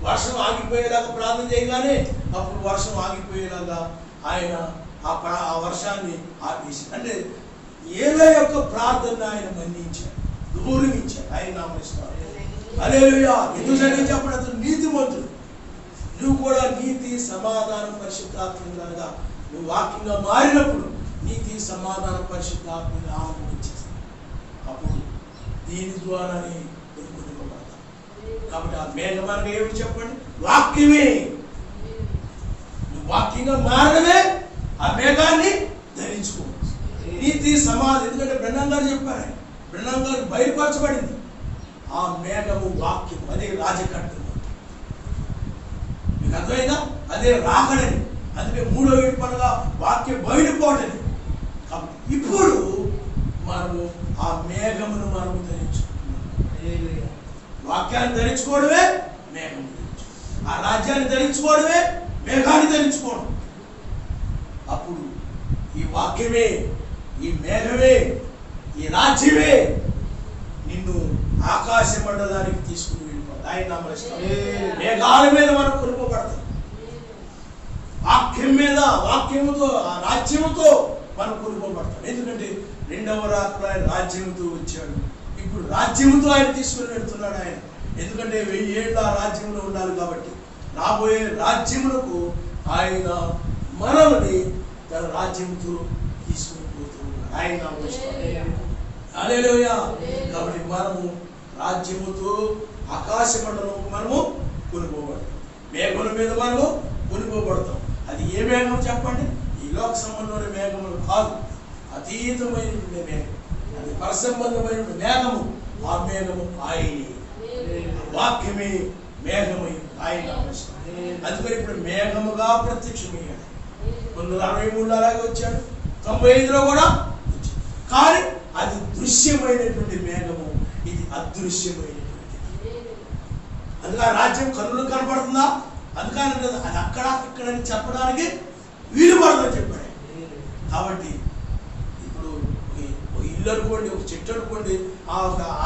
వర్షం ఆగిపోయేలాగా ప్రార్థన చేయగానే అప్పుడు వర్షం ఆగిపోయేలాగా ఆయన ఆ వర్షాన్ని ఆపేశాడు. అంటే ఏలే యొక్క ప్రార్థన ఆయన మన్నించాడు, గౌరవించాడు. ఆయన నామస్తాడు. హల్లెలూయా. ఎందుకంటే చెప్పడం అతను నీతిమంతుడు. నువ్వు కూడా నీతి సమాధానం పరిశుద్ధాత్మగా నువ్వు వాక్యంగా మారినప్పుడు నీతి సమాధానం పరిశుద్ధాత్మగా ఆనందించేస్తావు. అప్పుడు దీని ద్వారానే పొందుకోబడతాం. కాబట్టి ఆ మేఘమార్గం ఏమిటి చెప్పండి? వాక్యమే. నువ్వు వాక్యంగా మారడమే ఆ మేఘాన్ని ధరించుకో. నీతి సమాధానం. ఎందుకంటే బ్రహ్మం గారు చెప్పారు, బ్రహ్మం గారు బయలుపరచబడింది ఆ మేఘము వాక్యం. అదే రాజకట్టం. మీకు అర్థమైందా? అదే రాకడని. అందుకే 3వ విడపడగా వాక్యం బయలుపోవటని. కాబట్టి ఇప్పుడు మనము ఆ మేఘమును మనము ధరించుకుంటున్నాం. వాక్యాన్ని ధరించుకోవడమే మేఘం ధరించుకోవడం, ఆ రాజ్యాన్ని ధరించుకోవడమే మేఘాన్ని ధరించుకోవడం. అప్పుడు ఈ వాక్యమే, ఈ మేఘమే, ఈ రాజ్యమే నిన్ను ఆకాశ మండలానికి తీసుకుని వెళ్ళిపోతుంది. ఆయన నామస్తాడు. మేఘాల మీద మనం కొనుక్కోబడతాం. వాక్యం మీద, వాక్యముతో, ఆ రాజ్యముతో మనం కొనుక్కోబడతాం. ఎందుకంటే 2వ రాత్రి ఆయన రాజ్యముతో వచ్చాడు. ఇప్పుడు రాజ్యముతో ఆయన తీసుకుని వెళ్తున్నాడు ఆయన. ఎందుకంటే 1000 ఏళ్ళు ఆ రాజ్యంలో ఉండాలి. కాబట్టి రాబోయే రాజ్యములకు ఆయన మనల్ని తన రాజ్యముతో తీసుకుని పోతున్నాడు. ఆయన నామస్తాడు. హల్లెలూయా. కాబట్టి మనము రాజ్యముతో ఆకాశ మండలంకు మనము కొనుక్కోబడతాం. మేఘముల మీద మనము కొనుక్కోబడతాం. అది ఏ మేఘం చెప్పండి? ఈ లోక సంబంధమైన మేఘములు కాదు, అతీతమైనటువంటి మేఘం, అది పరసంబంధమైన మేఘము. ఆ మేఘము ఆయనే, వాక్యమే మేఘమై ఆయన. అందుకని ఇప్పుడు మేఘముగా ప్రత్యక్షమయ్యాడు. 1963 అలాగే వచ్చాడు, 95లో కూడా వచ్చాడు. కానీ అది దృశ్యమైనటువంటి మేఘము, ఇది అదృశ్యమైనటువంటి. అందుకని రాజ్యం కన్నులకు కనపడుతుందా? అందుకని అది అక్కడ ఇక్కడ చెప్పడానికి వీలు పడదని చెప్పాడు. కాబట్టి ఇప్పుడు ఒక ఇల్లు అనుకోండి, ఒక చెట్టు అనుకోండి,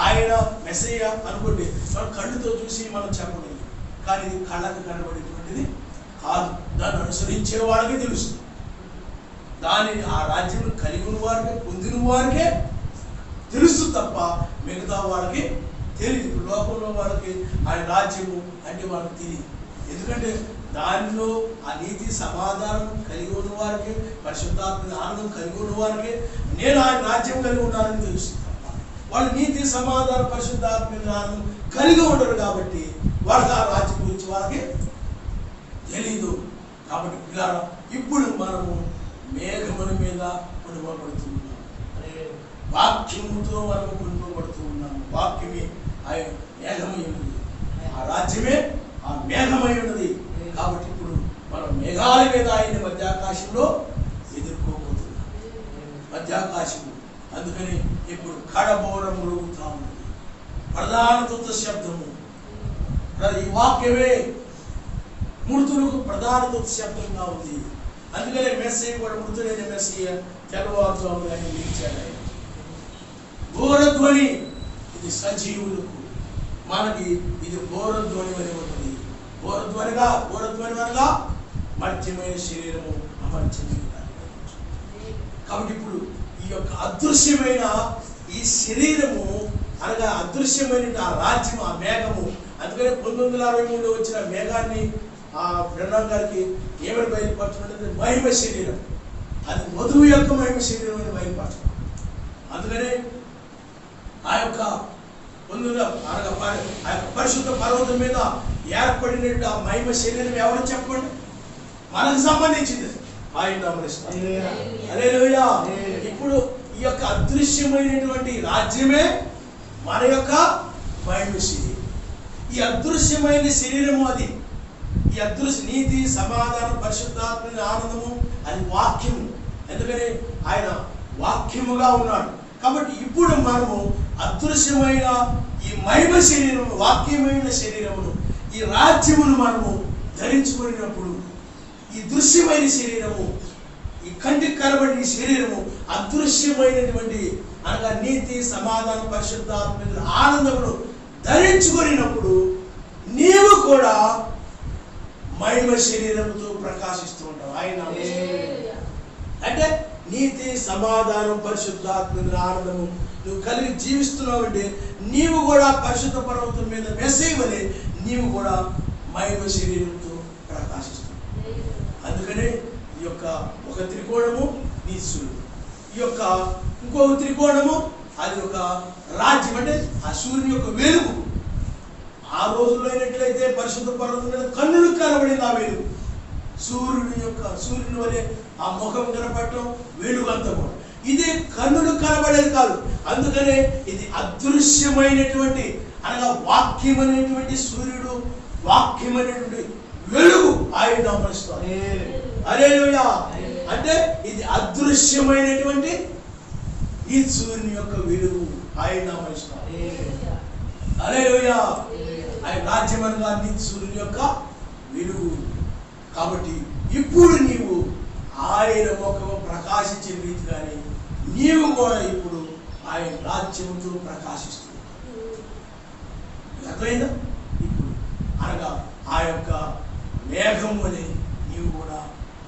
ఆయన మెస్సయ్య అనుకోండి, మనం కళ్ళుతో చూసి మనం చెప్పగలిగాం. కానీ ఇది కళ్ళకు కనబడేటువంటిది కాదు. దాన్ని అనుసరించే వాళ్ళకే తెలుస్తుంది. దానిని ఆ రాజ్యం కలిగి ఉన్న వారికే, పొందిన వారికే తెలుసు తప్ప మిగతా వాళ్ళకి తెలియదు. ఇప్పుడు లోకంలో వాళ్ళకి ఆయన రాజ్యము అంటే వాళ్ళకి తెలియదు. ఎందుకంటే దానిలో ఆ నీతి సమాధానం కలిగి ఉన్న వారికి, పరిశుద్ధాత్మ ఆనందం కలిగి ఉన్న వారికి నేను ఆయన రాజ్యం కలిగి ఉన్నానని తెలుస్తుంది. వాళ్ళు నీతి సమాధానం పరిశుద్ధాత్మ ఆనందం కలిగి ఉండరు. కాబట్టి వాళ్ళకి ఆ రాజ్యం గురించి వాళ్ళకి తెలీదు. కాబట్టి పిల్లలు ఇప్పుడు మనము మేఘముల మీద కొనుగోబడుతూ ఉన్నాము. వాక్యముతో మనము కొనుగోబడుతూ ఉన్నాము. వాక్యమే ఆయన మేఘమై ఉన్నది, ఆ రాజ్యమే ఆ మేఘమై ఉన్నది. కాబట్టి ఇప్పుడు మనం మేఘాల మీద ఆయన మధ్యాకాశంలో ఎదుర్కోబోతున్నాం. మధ్యాకాశము. అందుకని ఇప్పుడు కడబోరం మరుగుతా ఉన్నది. ప్రధాన దూత శబ్దము. ఈ వాక్యమే మృతులకు ప్రధాన దూత శబ్దంగా ఉంది. అందుకనే మెస్సయ్య కూడా మృతులైన మెస్సయ్య తెల్లవారుజామున ఆయన లేచాడు. ఆయన ఘోరధ్వని. ఇది సజీవులకు, మనకి ఇది ఘోరధ్వని అని ఉంటుంది. ఘోరధ్వని అనగా మధ్యమైన శరీరము, అమర్చమైన. కాబట్టి ఇప్పుడు ఈ యొక్క అదృశ్యమైన ఈ శరీరము అనగా అదృశ్యమైన ఆ రాజ్యం, ఆ మేఘము అందుకని 1963లో వచ్చిన మేఘాన్ని ఆ బ్రహ్మం గారికి ఏమని బయలుపరచుకుంటే మహిమ శరీరం, అది వధువు యొక్క మహిమ శరీరం అని బయలుపరచడం. అందుకనే ఆ యొక్క పరిశుద్ధ పర్వతం మీద ఏర్పడినట్టు ఆ మహిమ శరీరం ఎవరు చెప్పండి, మనకు సంబంధించింది. ఆయన హల్లెలూయా. ఇప్పుడు ఈ యొక్క అదృశ్యమైనటువంటి రాజ్యమే మన యొక్క మహిమ శరీరం. ఈ అదృశ్యమైన శరీరము అది, ఈ అదృశ్య నీతి సమాధానం పరిశుద్ధాత్మ ఆనందము అది వాక్యము. ఎందుకని ఆయన వాక్యముగా ఉన్నాడు. కాబట్టి ఇప్పుడు మనము అదృశ్యమైన ఈ మహిమ శరీరము, వాక్యమైన శరీరమును, ఈ రాజ్యమును మనము ధరించుకున్నప్పుడు ఈ దృశ్యమైన శరీరము, ఈ కంటికి కనబడిన శరీరము అదృశ్యమైనటువంటి అనగా నీతి సమాధానం పరిశుద్ధాత్మ ఆనందమును ధరించుకున్నప్పుడు నీవు కూడా మహిమ శరీరంతో ప్రకాశిస్తూ ఉంటావు. ఆయన అంటే నీతి సమాధానం పరిశుద్ధాత్మ ఆనందము నువ్వు కలిగి జీవిస్తున్నావు అంటే నీవు కూడా పరిశుద్ధ పర్వతం మీద మెస్సయ్యవలే నీవు కూడా మహిమ శరీరంతో ప్రకాశిస్తున్నావు. అందుకనే ఈ యొక్క ఒక త్రికోణము నీ సూర్యుడు, ఈ యొక్క ఇంకొక త్రికోణము అది ఒక రాజ్యం, అంటే ఆ సూర్యుని యొక్క వెలుగు. ఆ రోజుల్లో అయినట్లయితే పరిశుద్ధ పర్వతం మీద కన్నులు కనబడింది ఆ వెలుగు. సూర్యుని వలె ఆ ముఖం కనపడటం, వెలుగు అంతా కూడా ఇది కన్నులు కనబడేది కాదు. అందుకనే ఇది అదృశ్యమైనటువంటి అనగా వాక్యమైనటువంటి సూర్యుడు, వాక్యమైనటువంటి వెలుగు ఆయన గమనిస్తారు. హల్లెలూయా. అంటే ఇది అదృశ్యమైనటువంటి ఈ సూర్యుని యొక్క వెలుగు ఆయన గమనిస్తారు. హల్లెలూయా. ఆయన రాజ్యం అనగా నీతి సూర్యుని యొక్క వెలుగు. కాబట్టి ఇప్పుడు నీవు ఆయన ముఖము ప్రకాశించే రీతిగానే నీవు కూడా ఇప్పుడు ఆయన రాజ్యంతో ప్రకాశిస్తున్నావు. అర్థమైందా? ఇప్పుడు అనగా ఆ యొక్క మేఘం వలె నీవు కూడా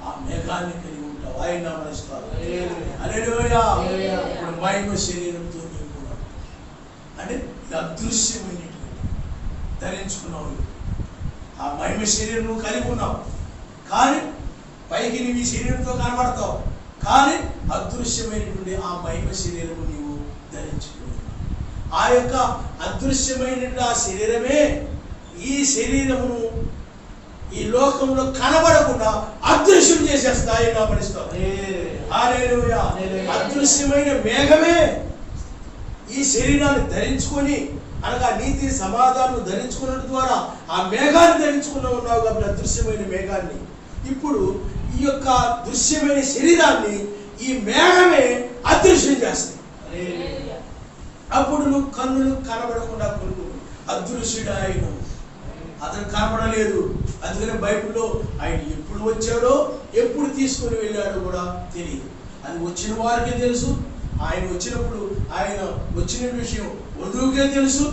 ఆ మేఘాన్ని కలిగి ఉంటావు. ఆయన గమనిస్తారు. హల్లెలూయా. ఇప్పుడు మహిమ శరీరంతో నీవు కూడా అంటే ఇది అదృశ్యమైనటువంటి ధరించుకున్నావు. ఆ మహిమ శరీరం నువ్వు కలిగి ఉన్నావు, కానీ పైకి నీవు ఈ శరీరంతో కనబడతావు, కానీ అదృశ్యమైనటువంటి ఆ మహిమ శరీరము నీవు ధరించుకున్నావు. ఆ యొక్క అదృశ్యమైనటువంటి ఆ శరీరమే ఈ శరీరమును ఈ లోకంలో కనబడకుండా అదృశ్యం చేసేస్తాయి గమనిస్తావు. హల్లెలూయా. అదృశ్యమైన మేఘమే ఈ శరీరాన్ని ధరించుకొని అనగా నీతి సమాధానం ధరించుకున్న ద్వారా ఆ మేఘాన్ని ధరించుకున్న ఉన్నావు కాబట్టి అదృశ్యమైన మేఘాన్ని ఇప్పుడు ఈ యొక్క దృశ్యమైన శరీరాన్ని ఈ మేఘమే అదృశ్యం చేస్తాయి. అప్పుడు నువ్వు కన్నులు కనబడకుండా కొనుక్కు అదృశ్యుడు ఆయన, అతను కనబడలేదు. అందుకని బైబిల్లో ఆయన ఎప్పుడు వచ్చాడో ఎప్పుడు తీసుకుని వెళ్ళాడో కూడా తెలియదు. అది వచ్చిన వారికే తెలుసు. ఆయన వచ్చినప్పుడు ఆయన వచ్చిన విషయం వధువుకే తెలుసు,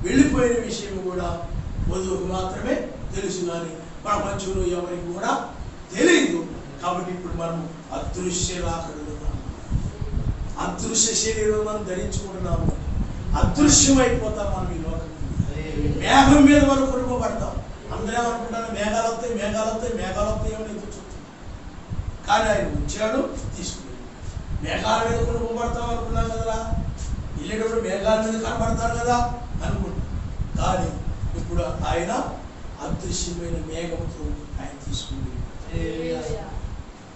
వెళ్ళిపోయిన విషయం కూడా వధువుకు మాత్రమే తెలుసు, కానీ ప్రపంచంలో ఎవరికి కూడా తెలియదు. కాబట్టి ఇప్పుడు మనం అదృశ్య రాకడలో అదృశ్య శరీరం మనం ధరించుకుంటున్నాము. అదృశ్యమైపోతాం మనం ఈ లోకం. మేఘం మీద మనం కొనుక్కోబడతాం. అందరూ ఏమనుకుంటారు, మేఘాలు వస్తాయి మేఘాలు వస్తాయి మేఘాలు వస్తాయి అని ఎదురు చూస్తాం. కానీ ఆయన వచ్చాడు, తీసుకుని మేఘాల మీద కొనుక్కోబడతాం అనుకున్నాం కదరా, వెళ్ళేటప్పుడు మేఘాల మీద కనబడతారు కదా అనుకుంటాం. కానీ ఇప్పుడు ఆయన అదృశ్యమైన మేఘంతో ఆయన తీసుకుంది.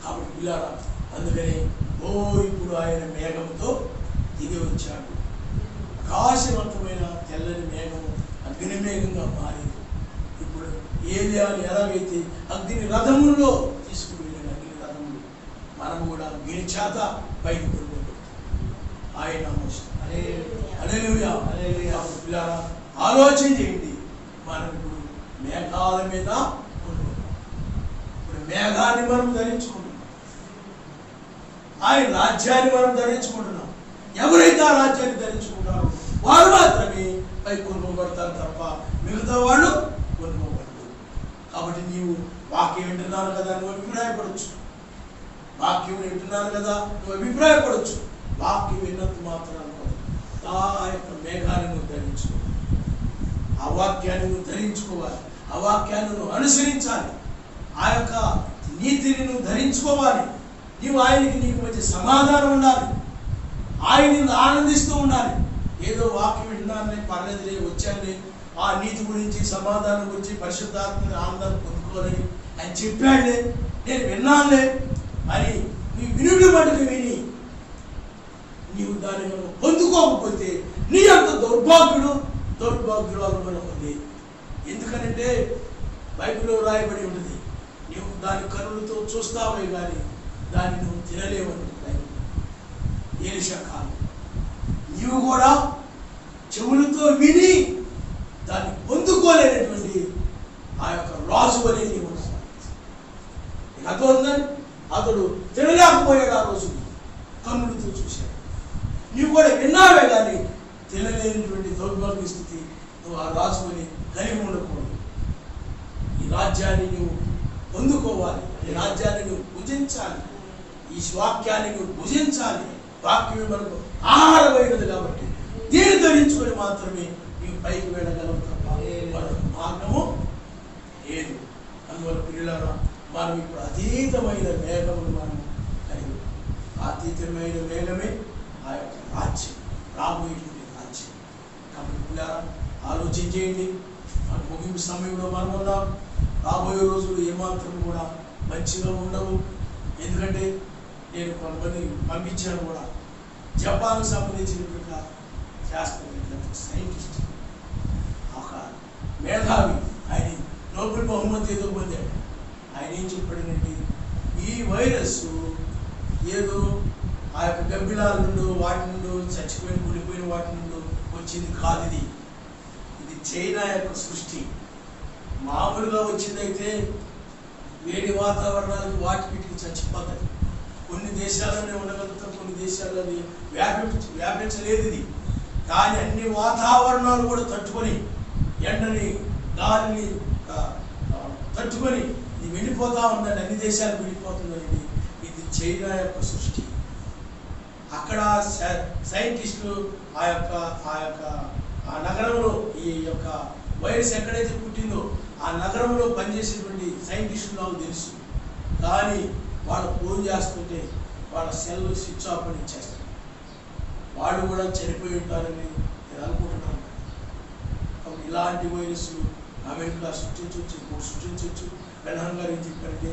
కాబట్టి పిల్లారా, అందుకని ఇప్పుడు ఆయన మేఘంతో దిగి వచ్చాడు. ప్రకాశవంతమైన తెల్లని మేఘము అగ్ని మేఘంగా మారింది. ఇప్పుడు ఏలియాను ఎలాగైతే అగ్ని రథములో తీసుకుని వెళ్ళిన అగ్ని రథములు మనం కూడా అగ్ని చేత పైకి కొనుక్కోబెడతాం. ఆయన హల్లెలూయా. పిల్లారా, ఆలోచన చేయండి. మనం ఇప్పుడు మేఘాల మీద ఇప్పుడు మేఘాన్ని మనం ధరించుకుంటున్నాం, ఆయన రాజ్యాన్ని మనం ధరించుకుంటున్నాం. ఎవరైతే ఆ రాజ్యాన్ని ధరించుకుంటారో వారు మాత్రమే పై కొనుక్కోబడతారు తప్ప మిగతా వాళ్ళు కొనుక్కోబడతారు. కాబట్టి నీవు వాక్యం వింటున్నాను కదా నువ్వు అభిప్రాయపడవచ్చు, వాక్యం వింటున్నాను కదా నువ్వు అభిప్రాయపడవచ్చు. వాక్యం విన్నంత మాత్రం ఆ యొక్క మేఘాన్ని నువ్వు ధరించుకో. ఆ వాక్యాన్ని నువ్వు ధరించుకోవాలి, ఆ వాక్యాన్ని నువ్వు అనుసరించాలి, ఆ యొక్క నీతిని నువ్వు ధరించుకోవాలి. నీవు ఆయనకి నీకు మధ్య సమాధానం ఉండాలి, ఆయన ఆనందిస్తూ ఉండాలి. ఏదో వాక్యం విన్నానులే, పర్లేదులే, వచ్చానులే, ఆ నీతి గురించి సమాధానం గురించి పరిశుద్ధాత్మని ఆనందాన్ని పొందుకోవాలని ఆయన చెప్పాడులే, నేను విన్నానులే అని నీ వినుడి మటుకు విని నీవు దాన్ని పొందుకోకపోతే నీ అంత దౌర్భాగ్యురాలు మనం ఉంది. ఎందుకనంటే బైబిల్లో రాయబడి ఉంటుంది, నీవు దాని కనులతో చూస్తావే కానీ దాన్ని నువ్వు తినలేవని. ఎలీషా కాలం నీవు కూడా చెవులతో విని దాన్ని పొందుకోలేనటువంటి ఆ యొక్క రాజు అనే నీవు అర్థం. అతడు తినలేకపోయాడు, ఆ రోజు కన్నులతో చూశాడు. నీవు కూడా విన్నావే కానీ తినలేనటువంటి దౌర్భాగ్య స్థితి నువ్వు ఆ రాజు అని కలిగి ఉండకూడదు. ఈ రాజ్యాన్ని నువ్వు పొందుకోవాలి, ఈ రాజ్యాన్ని నువ్వు భుజించాలి, ఈ వాక్యాన్ని నువ్వు భుజించాలి. వాక్యమే మనకు ఆహారమైనది కాబట్టి దీన్ని ధరించుకొని మాత్రమే నీవు పైకి వెళ్ళగలవు తప్ప మనకు మార్గము లేదు. అందువల్ల పిల్లలారా, మనం ఇప్పుడు అతీతమైన మేఘములు మనం కలిగి, అతీతమైన మేఘమే ఆ యొక్క రాజ్యం, రాబోయేటువంటి రాజ్యం. కాబట్టి పిల్లలారా ఆలోచించేయండి. మన ముగింపు సమయంలో మనం ఉన్నాం. రాబోయే రోజులు ఏమాత్రం కూడా మంచిగా ఉండవు. ఎందుకంటే నేను కొంతమంది పంపించాను కూడా, జపాన్కు సంబంధించినటువంటి శాస్త్రవేత్త, సైంటిస్ట్, ఒక మేధావి, ఆయన నోబెల్ బహుమతి ఏదో పొందాడు. ఆయన ఏం చెప్పాడనంటే, ఈ వైరస్ ఏదో ఆ యొక్క గబ్బిలాల నుండి వాటి నుండి చచ్చిపోయిన కూలిపోయిన వాటి నుండి వచ్చింది కాదు, ఇది చైనా యొక్క సృష్టి. మామూలుగా వచ్చిందైతే వేడి వాతావరణాలకు వాటి వీటికి చచ్చిపోతాయి. కొన్ని దేశాల్లోనే ఉండగలుగుతాం, కొన్ని దేశాల్లో వ్యాపించలేదు ఇది. కానీ అన్ని వాతావరణాలు కూడా తట్టుకొని, ఎండని గాలిని తట్టుకొని ఇది వెళ్ళిపోతూ ఉందండి, అన్ని దేశాలకు వెళ్ళిపోతుందండి. ఇది చైనా యొక్క సృష్టి. అక్కడ సైంటిస్టులు ఆ నగరంలో ఈ యొక్క వైరస్ ఎక్కడైతే పుట్టిందో ఆ నగరంలో పనిచేసేటువంటి సైంటిస్టులు నాకు తెలుసు. కానీ వాళ్ళు ఫోన్ చేస్తుంటే వాళ్ళ సెల్ స్విచ్ ఆఫ్ అని ఇచ్చేస్తారు. వాళ్ళు కూడా చనిపోయి ఉంటారని నేను అనుకుంటున్నాను. కాబట్టి ఇలాంటి వైరస్లు అమెరికా సృష్టించవచ్చు. బెల్హాం గారు ఏం చెప్పారంటే,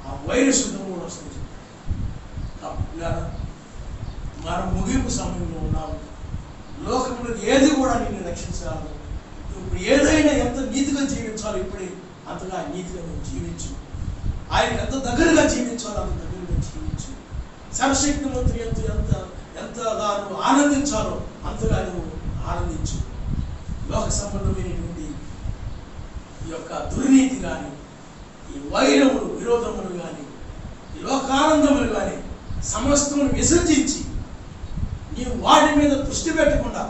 ఆ వైరస్ కూడా వస్తుంది. మనం ముగింపు సమయంలో ఉన్నాము. లోకంలో ఏది కూడా నిన్ను రక్షించాలి. ఇప్పుడు ఏదైనా ఎంత నీతిగా జీవించాలో ఇప్పుడే అంతగా నీతిగా నువ్వు జీవించు. ఆయన ఎంత దగ్గరగా జీవించాలో అంత దగ్గరగా జీవించు. సర్వశక్తి మంత్రి ఎంతగా నువ్వు ఆనందించాలో అంతగా నువ్వు ఆనందించు. లోక సంబంధమైనటువంటి ఈ యొక్క దుర్నీతి కానీ, ఈ వైరములు విరోధములు కానీ, ఈ లోకానందములు కానీ సమస్తమును విసర్జించి నీవు వాటి మీద దృష్టి పెట్టకుండా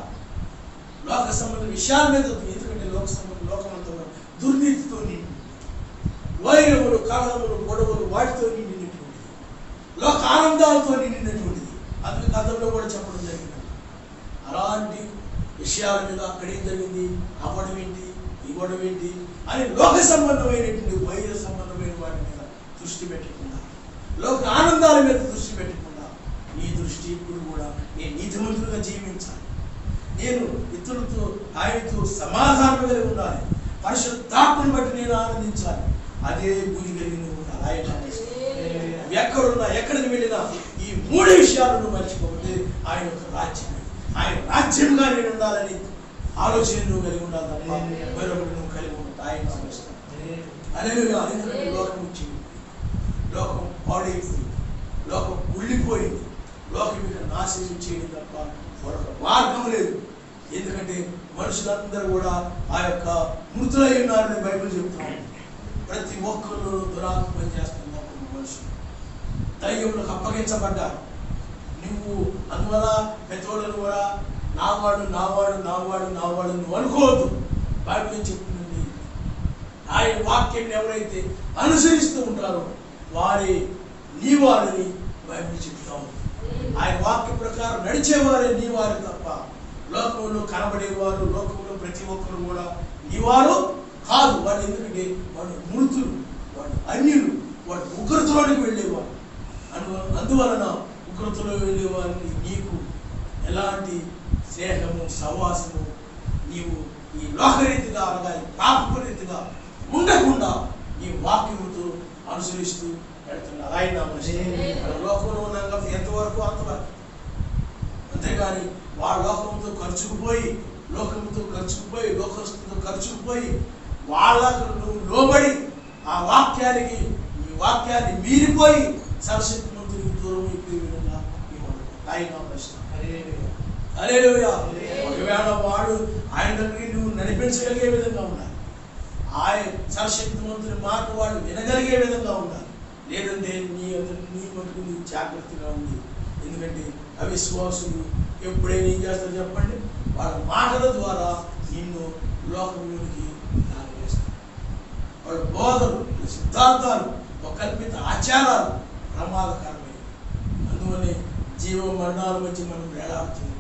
లోక సంబంధ విషయాల మీద, ఎందుకంటే లోకమంతా దుర్నీతితో నిండి, వైరములు, కలహములు, గొడవలు వాటితో నిండినటువంటిది, లోక ఆనందాలతో నిండినటువంటిది. అందుకే కథల్లో కూడా చెప్పడం జరిగింది. అలాంటి విషయాల మీద అక్కడేం జరిగింది, ఆ గొడవ ఏంటి, ఈ గొడవ ఏంటి అని లోక సంబంధమైనటువంటి వైర సంబంధమైన వాటి మీద దృష్టి పెట్టకుండా, లోక ఆనందాల మీద దృష్టి పెట్టకుండా నీ దృష్టి ఇప్పుడు కూడా నేను నీతిమంతులుగా జీవించాలి, నేను ఇతరులతో ఆయనతో సమాధానం కలిగి ఉండాలి, పరిశుద్ధాత్మను బట్టి నేను ఆనందించాలి. అదే బుద్ధి కలిగి ఉండాలి. ఆయన ఎక్కడున్నా ఎక్కడికి వెళ్ళినా ఈ మూడు విషయాలను మర్చిపోతే ఆయన యొక్క రాజ్యం, ఆయన రాజ్యంగా నేను ఉండాలని ఆలోచన నువ్వు కలిగి ఉండాలి తప్ప మరొకటి నువ్వు కలిగి ఉంటా ఆయన ఆలోచిస్తాను. అదేవిధంగా ఎందుకంటే లోకం వచ్చింది, లోకం పాడైపోయింది, లోకం కుళ్ళిపోయింది, లోకం ఇక్కడ నాశనం చేయడం తప్ప మరొక మార్గం లేదు. ఎందుకంటే మనుషులందరూ కూడా ఆ యొక్క మృతులై ఉన్నారని బైబిల్ చెప్తున్నాం. ప్రతి ఒక్కరు దురాత్మ పని చేస్తున్నారు. మనుషులు దయ్యములకు అప్పగించబడ్డారు. నువ్వు అందువల్ల పెద్దోళ్ళను కూడా నావాడు నావాడు నావాడు నావాడు నువ్వు అనుకోవద్దు. బైబిల్ చెప్తుంది, ఆయన వాక్యాన్ని ఎవరైతే అనుసరిస్తూ ఉంటారో వారే నీ వారిని బైబిల్ చెప్తాము. ఆయన వాక్య ప్రకారం నడిచేవారే నీ వారు తప్ప లోకంలో కనబడేవారు, లోకంలో ప్రతి ఒక్కరు కూడా నీ వారు కాదు. వాళ్ళు ఎందుకంటే వాళ్ళు మృతులు, వాళ్ళు అన్యులు, వాళ్ళు ఉగ్రతలోనికి వెళ్ళేవారు. అందువలన ఉగ్రతలో వెళ్ళేవారికి నీకు ఎలాంటి స్నేహము సహవాసము నీవు ఈ లోకరీతిగా అనగా పాపరీతిగా ఉండకుండా నీ వాక్యముతో అనుసరిస్తూ వెళ్తున్నారు. ఆయన మన లోకంలో ఉన్నాక ఎంతవరకు అంతవరకు, అంతేగాని వాళ్ళ లోకంతో ఖర్చుకుపోయి లోకస్తులతో ఖర్చుకుపోయి వాళ్ళకు నువ్వు లోబడి ఆ వాక్యానికి ఈ వాక్యాన్ని మీరిపోయి సరస్వతి మంత్రికి దూరం అయిపోయే విధంగా ఆయన ప్రశ్న. హల్లెలూయా. ఒకవేళ వాడు ఆయన దగ్గరికి నువ్వు నడిపించగలిగే విధంగా ఉండాలి. ఆయన సరస్వతి మంత్రి మాట వాడు వినగలిగే విధంగా ఉండాలి. లేదంటే నీ మటుకు నీవు జాగ్రత్తగా ఉంది. ఎందుకంటే అవిశ్వాసులు ఎప్పుడైనా ఏం చేస్తారో చెప్పండి, వాళ్ళ మాటల ద్వారా నిన్ను లోకంలోనికి లాగేస్తారు. వాళ్ళ బోధలు, సిద్ధాంతాలు, కల్పిత ఆచారాలు ప్రమాదకరమైనవి. అందువల్లే జీవ మరణాల మధ్య మనం వేలాడుతున్నాం.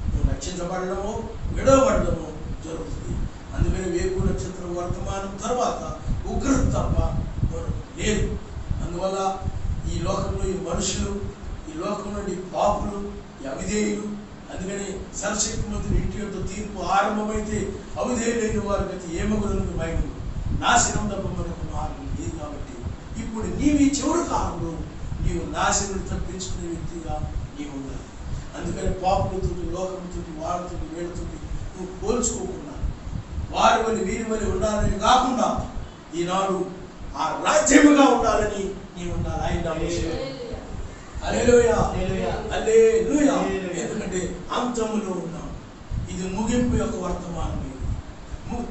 నువ్వు రక్షించబడడమో విడవబడడమో జరుగుతుంది. అందుకని వేకు నక్షత్రం వర్తమానం తర్వాత ఉగ్రత తప్ప లేదు. అందువల్ల ఈ లోకంలో ఈ మనుషులు, ఈ లోకంలో ఈ పాపులు, ఈ అవిధేయులు, అందుకని సర్వశక్తి మంత్రి ఇంటి యొక్క తీర్పు ఆరంభమైతే అవిధేయులైన వారి గతి ఏమగులను మైలు నాశనం తప్ప మనకు మార్గం లేదు. కాబట్టి ఇప్పుడు నీవు ఈ చివరి కాలంలో నీవు నాశనం తప్పించుకునే వ్యక్తిగా నీవు ఉండాలి. అందుకని పాపులతో, లోకంతో, వాళ్ళతో, వీళ్ళతో నువ్వు పోల్చుకోకుండా వారి వల్ల వీరి వల్ల ఉండాలని కాకుండా ఈనాడు ఆ రాజ్యముగా ఉండాలని నీవు ఉండాలి. ఆయన హల్లెలూయా, హల్లెలూయా. ఎందుకంటే అంతములో ఉన్నాం. ఇది ముగింపు యొక్క వర్తమానం.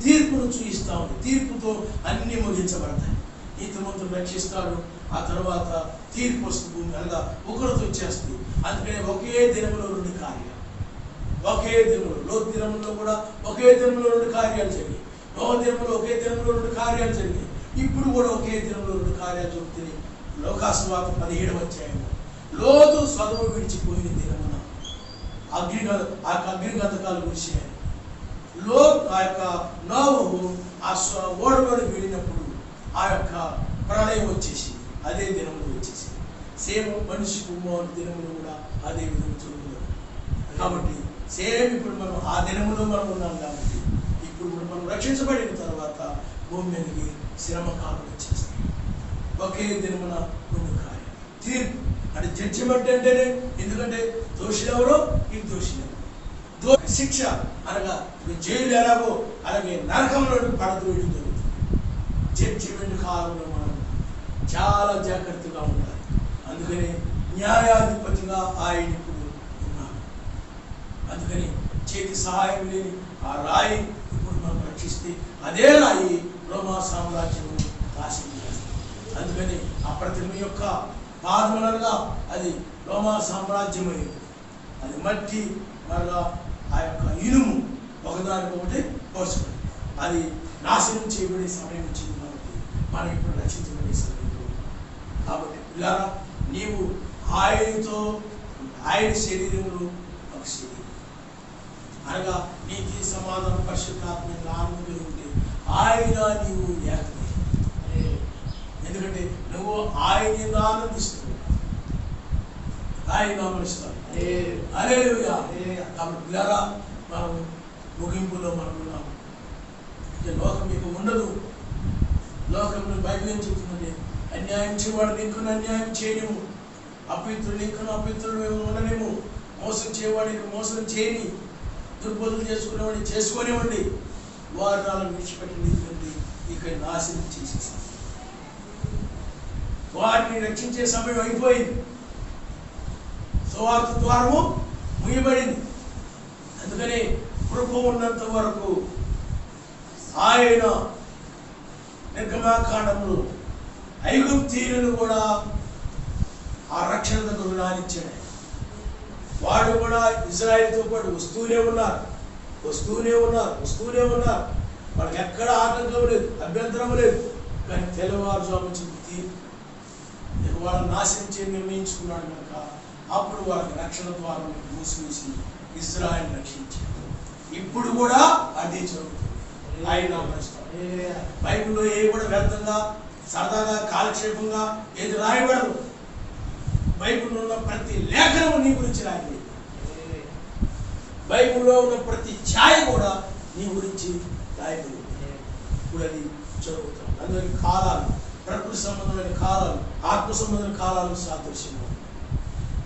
తీర్పును చూపిస్తా ఉంది. తీర్పుతో అన్ని ముగించబడతాయి. నీతిమంతుడు రక్షిస్తాడు. ఆ తర్వాత తీర్పు వస్తుంది. భూమి అనగా ఉగ్రత వచ్చేస్తుంది. అందుకనే ఒకే దినములో 2 కార్యాలు, ఒకే దినములో, లోతు దినములో కూడా ఒకే దినములో 2 కార్యాలు జరిగాయి. నోహ దినములో ఒకే దినములో 2 కార్యాలు జరిగాయి. ఇప్పుడు కూడా ఒకే దినంలో 2 కార్యాలు జరుగుతున్నాయి. లోకాసువార్త 17వ అధ్యాయంలో లోతు సొదొమ విడిచిపోయిన దినమున అగ్నిగంధకాలు కురిశాయి. ఆ యొక్క నోవహు ఆ ఓడలోకి వెళ్ళినప్పుడు ఆ యొక్క ప్రళయం వచ్చేసి అదే దినంలో వచ్చేసి సేమ్ మనిషి కుమారుడు దినములు కూడా అదే విధంగా జరుగుతుంది. కాబట్టి సేమ్ ఇప్పుడు మనం ఆ దినములో మనం ఉన్నాం. కాబట్టి ఇప్పుడు మనం రక్షించబడిన తర్వాత భూమి మీదకి శ్రమ కాలం వచ్చేస్తాయి. ఒకే దినమున 2 కార్యాలు. తీర్పు అంటే జడ్జిమెంట్ అంటేనే, ఎందుకంటే దోషులు ఎవరో నిర్దోషులు ఎవరో, శిక్ష అనగా జైలు ఎలాగో అలాగే నరకంలో పడద్రోయడం జరుగుతుంది. జడ్జిమెంట్ కాలంలో మనం చాలా జాగ్రత్తగా ఉండాలి. అందుకని న్యాయాధిపతిగా ఆయన ఇప్పుడు ఉన్నాడు. అందుకని చేతి సహాయం లేని ఆ రాయి ఇప్పుడు మనం రక్షిస్తే అదే రాయి రోమా సామ్రాజ్యము నాశనం చేస్తుంది. అందుకని ఆ ప్రతిమ యొక్క పాదములనగా అది రోమా సామ్రాజ్యమైంది. అది మట్టి మరలా ఆ యొక్క ఇనుము ఒకదానికొకటి పోర్చబడి అది నాశనం చేయబడే సమయం వచ్చింది. కాబట్టి మనం ఇప్పుడు రక్షించబడే సమయంలో. కాబట్టి పిల్లారా, నీవు ఆయనతో, ఆయన శరీరంలో ఒక శరీరం అనగా నీతి సమాధానం పరిశుద్ధాత్మ ఆనందం కలిగి ఆయన నీవు ఏకమే. ఎందుకంటే నువ్వు ఆయన ఆనందిస్తావు, ఆయన ఆనందిస్తావు. హల్లెలూయా. కాబట్టి పిల్లారా, మనం ముగింపులో మనం ఉన్నాము. లోకం మీకు ఉండదు. లోకంలో బైబిల్ ఏం చెప్తుందంటే, అన్యాయం చేయవాడు నీకు అన్యాయం చేయలేము, అపవిత్రుడు నీకు అపవిత్రుడు ఉండలేము, మోసం చేయవాడికి మోసం చేయని, దుర్బోధలు చేసుకునేవాడిని చేసుకోనివ్వండి, వారు నాలుగు విడిచిపెట్టండి. ఇక నాశనం చేసేసారు. వారిని రక్షించే సమయం అయిపోయింది. సువార్త ద్వారము ముయ్యబడింది. అందుకని కృప ఉన్నంత వరకు ఆయన నిర్గమాకాండంలో ఐగుప్తీయులను కూడా ఆ రక్షణ దగ్గర రానిచ్చాడు. వాడు కూడా ఇజ్రాయేలుతో పాటు వస్తూనే ఉన్నారు. వాళ్ళకి ఎక్కడ ఆటంకం లేదు, అభ్యంతరం లేదు. కానీ తెల్లవారుజాము తీర్పు వాళ్ళని నాశనం చేయని నిర్ణయించుకున్నాడు కనుక అప్పుడు వాళ్ళకి రక్షణ ద్వారా మూసివేసి ఇశ్రాయేలును రక్షించాడు. ఇప్పుడు కూడా అదే జరుగుతుంది. ఆయన బైబిల్లో ఏ కూడా వ్యర్థంగా సరదాగా కాలక్షేపంగా ఏది రాయబడదు. బైబిల్లో ఉన్న ప్రతి లేఖనం నీ గురించి రాయబడి, బైబిల్లో ఉన్న ప్రతి ఛాయ కూడా నీ గురించి రాయబడి. ఇప్పుడు అది జరుగుతుంది. అందుకని కాలాలు, ప్రకృతి సంబంధమైన కాలాలు, ఆత్మ సంబంధమైన కాలాలు సాదృశ్యంగా ఉన్నాయి.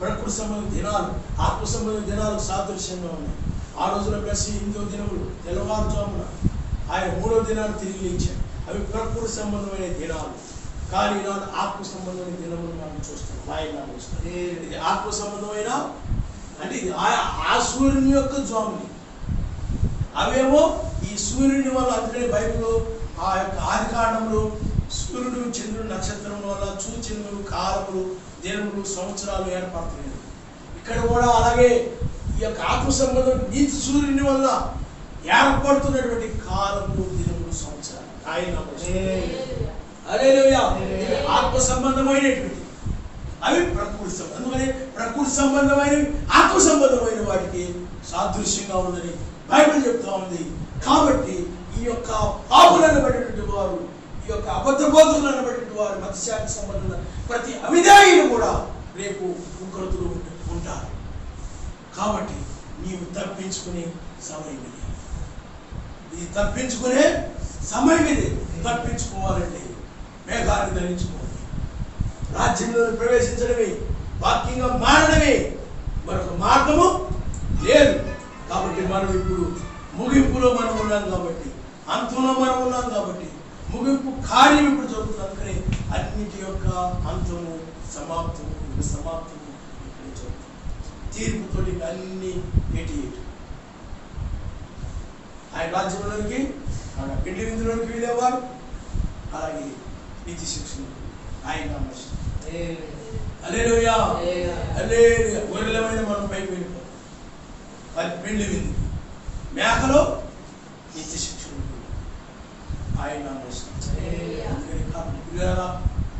ప్రకృతి సంబంధమైన దినాలు, ఆత్మ సంబంధమైన దినాలు సాదృశ్యంగా ఉన్నాయి. ఆ రోజున ప్లస్ 8వ దినములు తెల్లవారుజామున ఆయన 3వ దినాన్ని తిరిగి లేచాడు. అవి ప్రకృతి సంబంధమైన దినాలు. కానీ ఈనాడు ఆత్మ సంబంధమైన దినములు మనం చూస్తున్నాం. ఆయన ఇది ఆత్మ సంబంధమైన అంటే ఇది ఆ సూర్యుని యొక్క జ్వాములు. అవేమో ఈ సూర్యుని వల్ల, అందుకనే బైబిల్లో ఆ యొక్క ఆది కాండంలో సూర్యుడు, చంద్రుడు, నక్షత్రం వల్ల సూచనలు, కాలములు, దినములు, సంవత్సరాలు ఏర్పడుతున్నాయి. ఇక్కడ కూడా అలాగే ఈ యొక్క ఆత్మ సంబంధం నీతి సూర్యుని వల్ల ఏర్పడుతున్నటువంటి కాలములు, దినములు, సంవత్సరాలు. ఆయన ఆత్మ సంబంధమైనటువంటి అవి ప్రకృతి సంబంధం. అందుకని ప్రకృతి సంబంధమైనవి ఆత్మ సంబంధమైన వాటికి సాదృశ్యంగా ఉందని బైబిల్ చెప్తా ఉంది. కాబట్టి ఈ యొక్క పాపులు అనబడినటువంటి వారు, ఈ యొక్క అబద్ధ బోధకులు అనబడినటువంటి వారు, మత్స్యానికి సంబంధించిన ప్రతి అవిధేయులు కూడా రేపు ఉగ్రతలు ఉంటారు. కాబట్టి నీవు తప్పించుకునే సమయం ఇది. ఇది తప్పించుకునే సమయం ఇది. తప్పించుకోవాలంటే మేఘాన్ని ధరించుకోవాలి, రాజ్యంలో ప్రవేశించడమే, వాక్యంగా మారడమే, మరొక మార్గము లేదు. కాబట్టి మనం ఇప్పుడు ముగింపులో మనం ఉన్నాం కాబట్టి, అంతంలో మనం ఉన్నాం కాబట్టి, ముగింపు కార్యం ఇప్పుడు జరుగుతుంది. అందుకని అన్నిటి యొక్క అంతము సమాప్తము ఇక్కడే జరుగుతుంది. తీర్పుతోటి అన్ని ఏటి ఆయన రాజ్యంలోనికి, పెళ్లి విందులోనికి వెళ్ళేవారు, అలాగే నీతి శిక్షణ ఆయన హల్లెలూయా హల్లెలూయా. గొర్రెలమైన మనం పైకి వెళ్ళిపోతాం. అది పెళ్లి విందు, మేకలో నీతి శిక్షణ ఆయన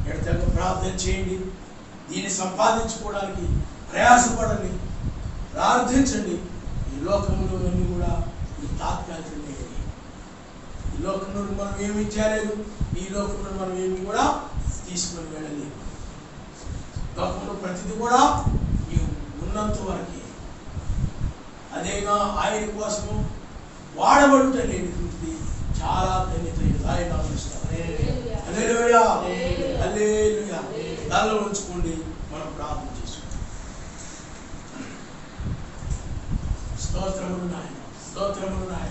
ఎడతెగక ప్రార్థన చేయండి. దీన్ని సంపాదించుకోవడానికి ప్రయాసపడండి, ప్రార్థించండి. ఈ లోకంలో అన్నీ కూడా ఈ తాత్కాలికమే. ఈ లోకంలో మనం ఏమి చేయలేదు, ఈ లోకంలో మనం ఏమి కూడా తీసుకొని వెళ్ళలేదు. లోకంలో ప్రతిదీ కూడా నీవు ఉన్నంత వరకే. అదేగా ఆయన కోసము వాడబడుట అనేటువంటిది చాలా ధన్యత. ఆయన హల్లెలూయా హల్లెలూయా. దానిలో ఉంచుకోండి, మనం ప్రార్థన చేసుకుంటాం. స్తోత్రములు నాయన, స్తోత్రములు నాయన.